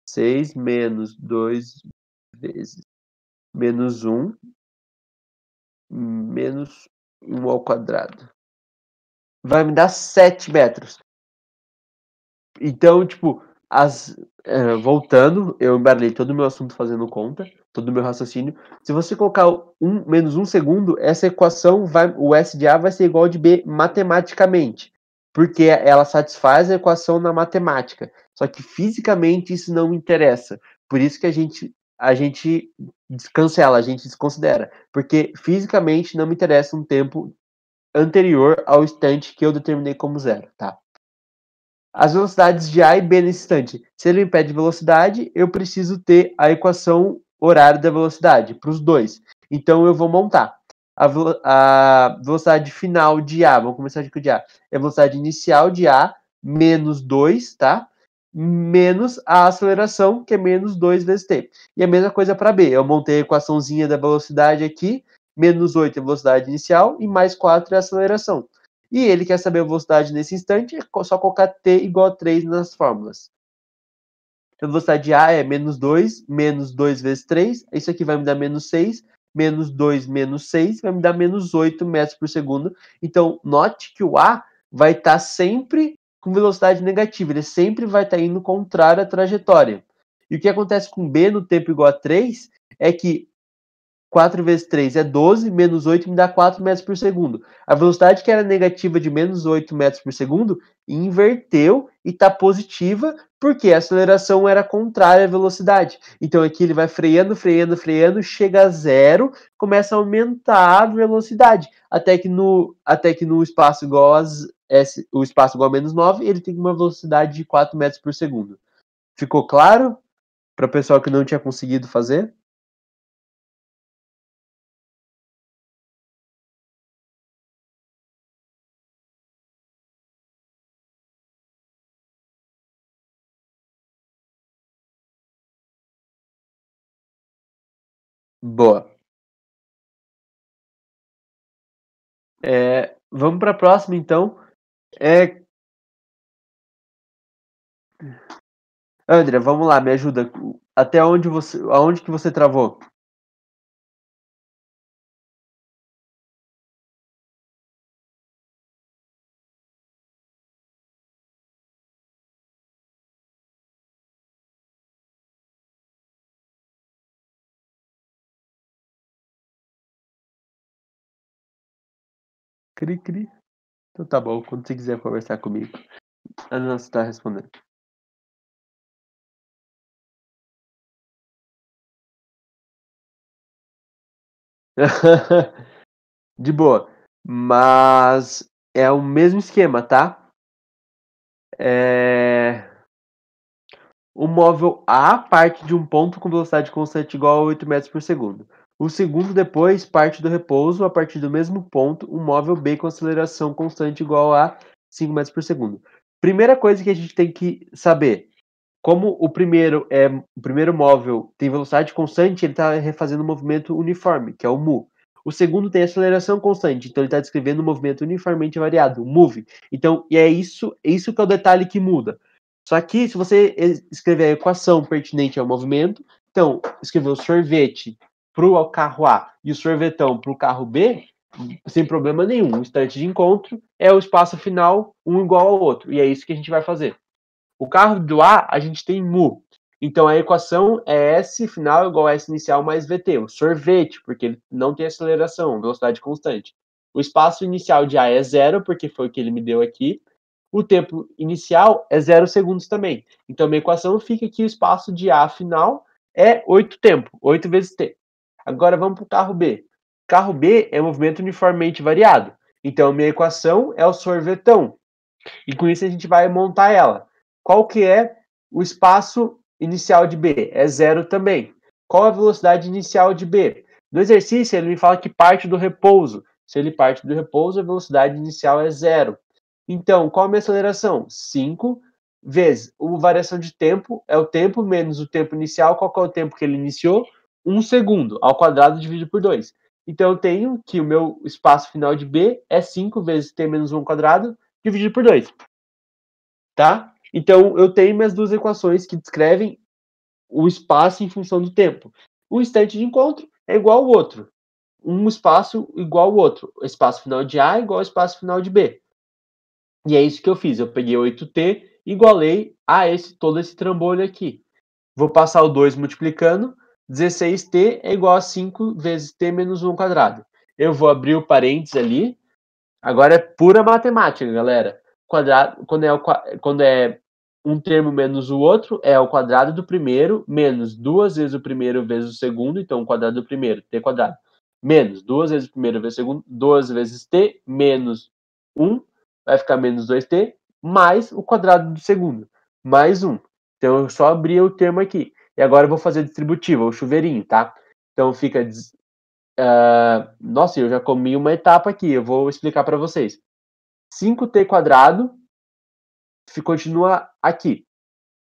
6 menos 2 vezes menos 1 menos 1 ao quadrado. Vai me dar 7 metros. Então, tipo, voltando, eu embaralhei todo o meu assunto fazendo conta, todo o meu raciocínio. Se você colocar menos 1 segundo, essa equação, o S de A vai ser igual ao de B matematicamente, porque ela satisfaz a equação na matemática. Só que fisicamente isso não interessa. Por isso que a gente cancela, a gente desconsidera. Porque fisicamente não me interessa um tempo anterior ao instante que eu determinei como zero, tá? As velocidades de A e B nesse instante. Se ele me pede velocidade, eu preciso ter a equação horário da velocidade para os dois. Então eu vou montar a velocidade final de A. Vamos começar aqui com o de A. É a velocidade inicial de A menos 2, tá? Menos a aceleração, que é menos 2 vezes t. E a mesma coisa para B. Eu montei a equaçãozinha da velocidade aqui. Menos 8 é a velocidade inicial e mais 4 é a aceleração. E ele quer saber a velocidade nesse instante, é só colocar t igual a 3 nas fórmulas. Então, a velocidade de A é menos 2 vezes 3, isso aqui vai me dar menos 6, menos 2 menos 6, vai me dar menos 8 metros por segundo. Então, note que o A vai estar sempre com velocidade negativa, ele sempre vai estar indo contrário à trajetória. E o que acontece com B no tempo igual a 3 é que 4 vezes 3 é 12, menos 8 me dá 4 metros por segundo. A velocidade que era negativa de menos 8 metros por segundo inverteu e está positiva porque a aceleração era contrária à velocidade. Então aqui ele vai freando, freando, freando, chega a zero, começa a aumentar a velocidade, até que no espaço igual o espaço igual a menos 9, ele tem uma velocidade de 4 metros por segundo. Ficou claro para o pessoal que não tinha conseguido fazer? Boa. Vamos para a próxima, então. André, vamos lá, me ajuda. Aonde que você travou? Cri, cri. Então tá bom, quando você quiser conversar comigo. Ah, não, você tá respondendo. De boa. Mas é o mesmo esquema, tá? O móvel A parte de um ponto com velocidade constante igual a 8 metros por segundo. O segundo depois parte do repouso a partir do mesmo ponto, o móvel B com aceleração constante igual a 5 metros por segundo. Primeira coisa que a gente tem que saber, como o primeiro móvel tem velocidade constante, ele está refazendo um movimento uniforme, que é o mu. O segundo tem aceleração constante, então ele está descrevendo um movimento uniformemente variado, o move. Então, e é isso que é o detalhe que muda. Só que se você escrever a equação pertinente ao movimento, então, escrever o sorvete para o carro A e o sorvetão para o carro B, sem problema nenhum. O instante de encontro é o espaço final, um igual ao outro. E é isso que a gente vai fazer. O carro do A, a gente tem mu. Então a equação é S final igual a S inicial mais VT, o sorvete, porque ele não tem aceleração, velocidade constante. O espaço inicial de A é zero, porque foi o que ele me deu aqui. O tempo inicial é 0 segundos também. Então minha equação fica que o espaço de A final é 8 tempo, 8 vezes T. Agora vamos para o carro B. Carro B é movimento uniformemente variado. Então minha equação é o sorvetão. E com isso a gente vai montar ela. Qual que é o espaço inicial de B? É zero também. Qual a velocidade inicial de B? No exercício, ele me fala que parte do repouso. Se ele parte do repouso, a velocidade inicial é zero. Então, qual a minha aceleração? 5 vezes a variação de tempo, é o tempo menos o tempo inicial. Qual que é o tempo que ele iniciou? 1 segundo ao quadrado dividido por 2. Então eu tenho que o meu espaço final de B é 5 vezes t menos 1 ao quadrado dividido por 2. Tá? Então eu tenho minhas duas equações que descrevem o espaço em função do tempo. O instante de encontro é igual ao outro. Um espaço igual ao outro. O espaço final de A é igual ao espaço final de B. E é isso que eu fiz. Eu peguei 8t, igualei a todo esse trambolho aqui. Vou passar o 2 multiplicando. 16t é igual a 5 vezes t menos 1 ao quadrado. Eu vou abrir o parênteses ali. Agora é pura matemática, galera. Quadrado, quando é um termo menos o outro, é o quadrado do primeiro, menos 2 vezes o primeiro vezes o segundo, então o quadrado do primeiro, t quadrado, menos 2 vezes o primeiro vezes o segundo, 2 vezes t, menos 1, vai ficar menos 2t, mais o quadrado do segundo, mais 1. Então eu só abri o termo aqui. E agora eu vou fazer a distributiva, o chuveirinho, tá? Então fica... nossa, eu já comi uma etapa aqui, eu vou explicar para vocês. 5t quadrado continua aqui.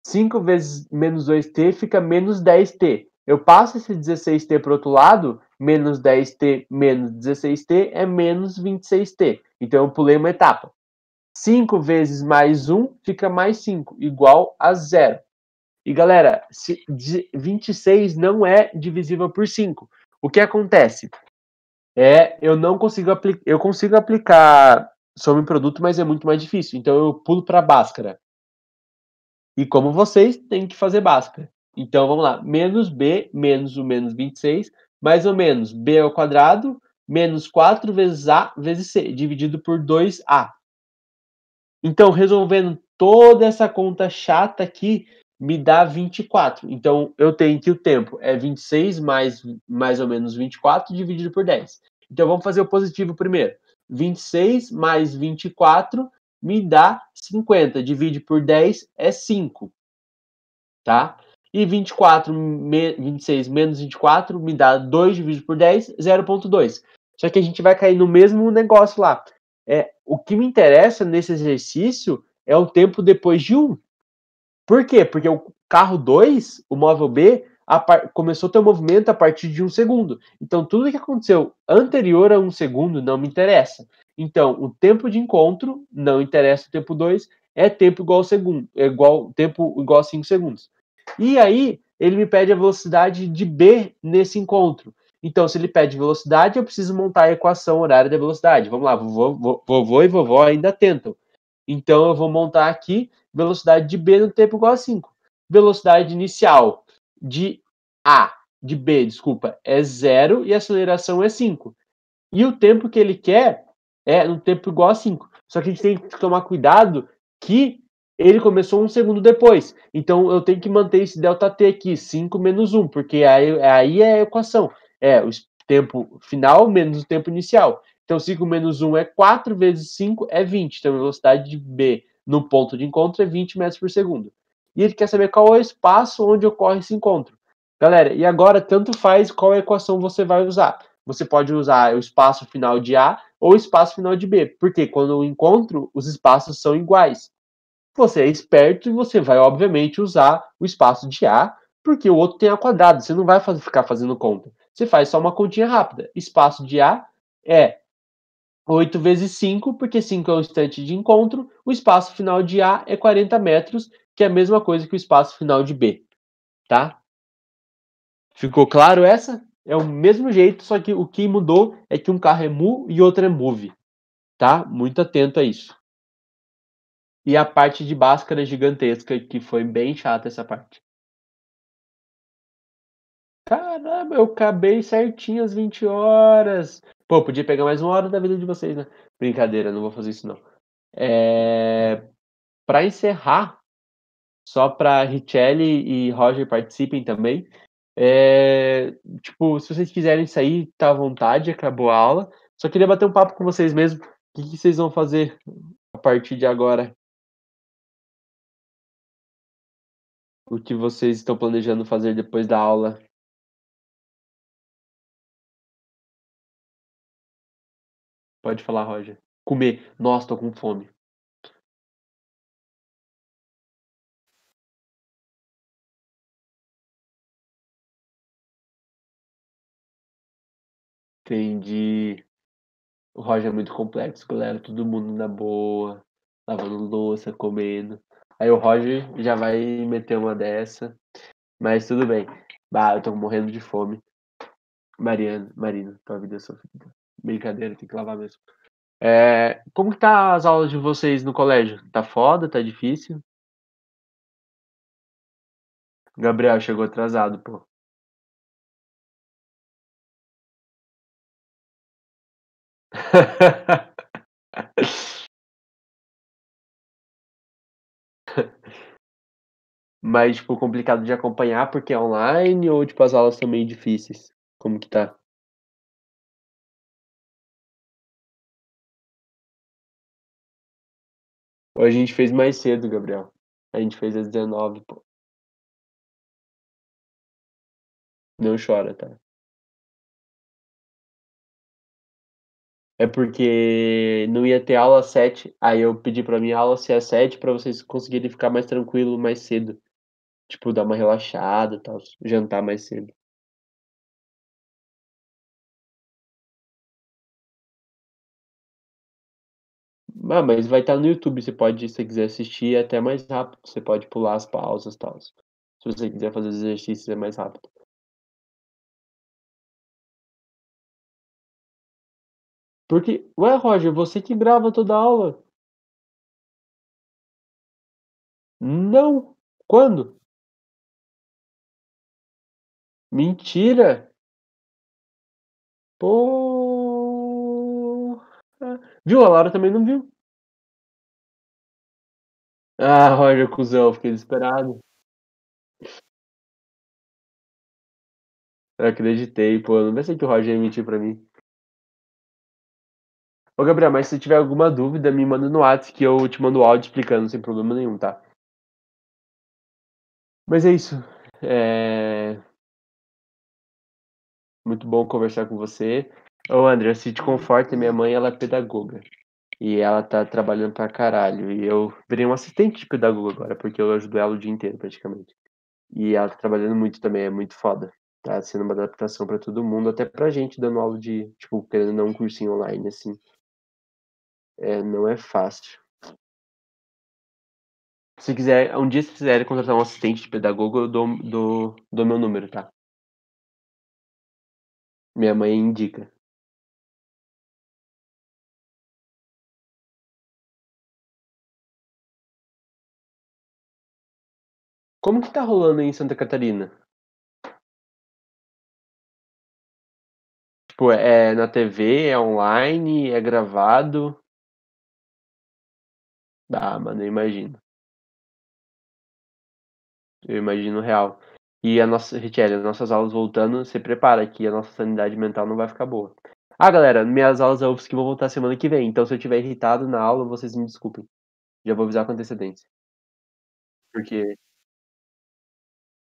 5 vezes menos 2t fica menos 10t. Eu passo esse 16t para o outro lado, menos 10t menos 16t é menos 26t. Então eu pulei uma etapa. 5 vezes mais 1 fica mais 5, igual a 0. E galera, 26 não é divisível por 5. O que acontece? Eu não consigo aplicar. Eu consigo aplicar sobre produto, mas é muito mais difícil. Então eu pulo para Bhaskara. E como vocês, tem que fazer Bhaskara. Então vamos lá. Menos b menos o menos 26, mais ou menos b ao quadrado, menos 4 vezes a vezes c, dividido por 2a. Então, resolvendo toda essa conta chata aqui, me dá 24. Então, eu tenho que o tempo é 26 mais ou menos 24 dividido por 10. Então, vamos fazer o positivo primeiro. 26 mais 24 me dá 50. Divide por 10 é 5. Tá? E 26 menos 24 me dá 2 dividido por 10, 0,2. Só que a gente vai cair no mesmo negócio lá. O que me interessa nesse exercício é o tempo depois de 1. Por quê? Porque o carro 2, o móvel B, começou a ter um movimento a partir de 1 segundo. Então, tudo que aconteceu anterior a 1 segundo não me interessa. Então, o tempo de encontro não interessa o tempo 2, é tempo igual ao segundo, tempo igual a 5 segundos. E aí, ele me pede a velocidade de B nesse encontro. Então, se ele pede velocidade, eu preciso montar a equação horária da velocidade. Vamos lá, vovô e vovó ainda tentam. Então, eu vou montar aqui velocidade de B no tempo igual a 5. Velocidade inicial de B, desculpa, é 0 e a aceleração é 5. E o tempo que ele quer é no tempo igual a 5. Só que a gente tem que tomar cuidado que ele começou 1 segundo depois. Então, eu tenho que manter esse ΔT aqui, 5 menos 1, porque aí é a equação. É o tempo final menos o tempo inicial. Então, 5 menos 1 é 4, vezes 5 é 20. Então, a velocidade de B no ponto de encontro é 20 metros por segundo. E ele quer saber qual é o espaço onde ocorre esse encontro. Galera, e agora tanto faz qual equação você vai usar. Você pode usar o espaço final de A ou o espaço final de B, porque quando eu encontro, os espaços são iguais. Você é esperto e você vai, obviamente, usar o espaço de A, porque o outro tem A quadrado. Você não vai ficar fazendo conta. Você faz só uma continha rápida. Espaço de A é 8 vezes 5, porque 5 é o instante de encontro. O espaço final de A é 40 metros, que é a mesma coisa que o espaço final de B. Tá? Ficou claro essa? É o mesmo jeito, só que o que mudou é que um carro é mu e outro é move. Tá? Muito atento a isso. E a parte de Bhaskara gigantesca, que foi bem chata essa parte. Caramba, eu acabei certinho às 20 horas. Pô, podia pegar mais 1 hora da vida de vocês, né? Brincadeira, não vou fazer isso não. Para encerrar, só para Richelle e Roger participem também. Tipo, se vocês quiserem sair, tá à vontade, acabou a aula. Só queria bater um papo com vocês mesmo. O que vocês vão fazer a partir de agora? O que vocês estão planejando fazer depois da aula? Pode falar, Roger. Comer. Nossa, tô com fome. Entendi. O Roger é muito complexo, galera, todo mundo na boa, lavando louça, comendo. Aí o Roger já vai meter uma dessa, mas tudo bem. Bah, eu tô morrendo de fome. Marina, tua vida é sofrida. Brincadeira, tem que lavar mesmo. Como que tá as aulas de vocês no colégio? Tá foda? Tá difícil? Gabriel chegou atrasado, pô. Mas, tipo, complicado de acompanhar porque é online ou, tipo, as aulas são meio difíceis? Como que tá? Hoje a gente fez mais cedo, Gabriel. A gente fez às 19, pô. Não chora, tá? É porque não ia ter aula às 7, aí eu pedi pra minha aula ser às 7 pra vocês conseguirem ficar mais tranquilo mais cedo. Tipo, dar uma relaxada e tal, jantar mais cedo. Ah, mas vai estar no YouTube, você pode, se você quiser assistir, é até mais rápido. Você pode pular as pausas e tal. Se você quiser fazer os exercícios, é mais rápido. Porque, ué, Roger, você que grava toda a aula. Não! Quando? Mentira! Pô. Viu? A Laura também não viu. Ah, Roger, cuzão, fiquei desesperado. Eu acreditei, pô. Não pensei que o Roger ia mentir pra mim. Ô, Gabriel, mas se tiver alguma dúvida, me manda no WhatsApp que eu te mando o áudio explicando sem problema nenhum, tá? Mas é isso. É muito bom conversar com você. Ô, André, se te conforta, minha mãe, ela é pedagoga. E ela tá trabalhando pra caralho. E eu virei um assistente de pedagogo agora, porque eu ajudo ela o dia inteiro, praticamente. E ela tá trabalhando muito também, é muito foda. Tá sendo uma adaptação pra todo mundo, até pra gente dando aula de, tipo, querendo ou não, um cursinho online, assim. Não é fácil. Se quiser, um dia se quiser contratar um assistente de pedagogo, eu dou meu número, tá? Minha mãe indica. Como que tá rolando aí em Santa Catarina? Tipo, é na TV, é online, é gravado? Ah, mano, eu imagino real. E a nossa, Richelle, as nossas aulas voltando, você prepara que a nossa sanidade mental não vai ficar boa. Ah, galera, minhas aulas da UFSC vão voltar semana que vem, então se eu estiver irritado na aula, vocês me desculpem. Já vou avisar com antecedência. Porque,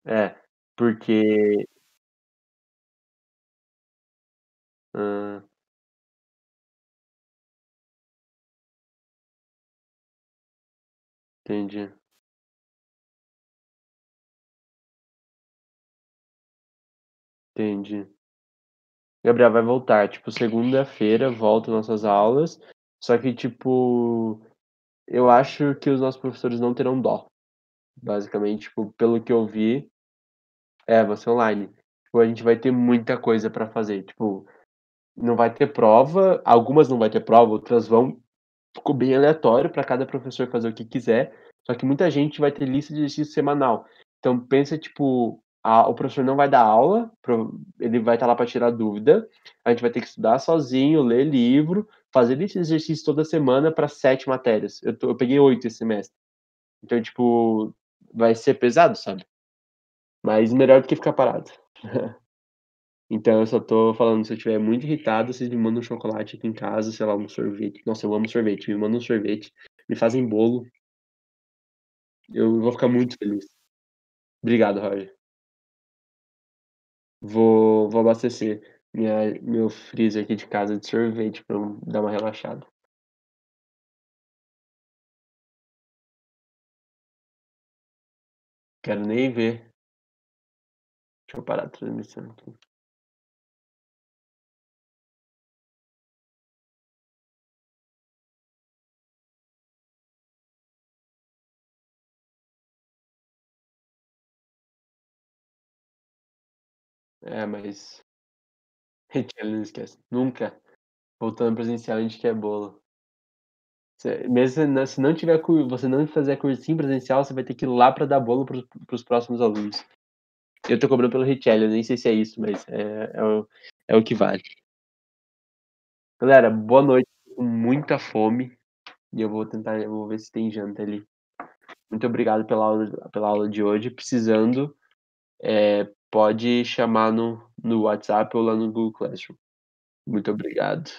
é, porque, hã, entendi, entendi. Gabriel vai voltar, tipo, segunda-feira voltam nossas aulas, só que, tipo, eu acho que os nossos professores não terão dó, basicamente, tipo, pelo que eu vi, vai ser online. Tipo, a gente vai ter muita coisa pra fazer, tipo, não vai ter prova, algumas não vai ter prova, outras vão, ficou bem aleatório para cada professor fazer o que quiser, só que muita gente vai ter lista de exercício semanal. Então pensa, tipo, o professor não vai dar aula, ele vai estar lá para tirar dúvida, a gente vai ter que estudar sozinho, ler livro, fazer lista de exercício toda semana para 7 matérias. Eu peguei 8 esse semestre. Então, tipo, vai ser pesado, sabe? Mas melhor do que ficar parado. Então eu só tô falando, se eu estiver muito irritado, vocês me mandam um chocolate aqui em casa, sei lá, um sorvete. Nossa, eu amo sorvete. Me mandam um sorvete, me fazem bolo, eu vou ficar muito feliz. Obrigado, Roger. Vou abastecer meu freezer aqui de casa de sorvete pra eu dar uma relaxada. Quero nem ver. Deixa eu parar a transmissão aqui. É, mas retilho não esquece, nunca. Voltando presencial, a gente quer bolo. Mesmo se não tiver você não fizer cursinho presencial, você vai ter que ir lá pra dar bolo para os próximos alunos. Eu tô cobrando pelo recheio, nem sei se é isso, mas é o que vale. Galera, boa noite, tô com muita fome e eu vou ver se tem janta ali. Muito obrigado pela aula de hoje, precisando, pode chamar no WhatsApp ou lá no Google Classroom. Muito obrigado.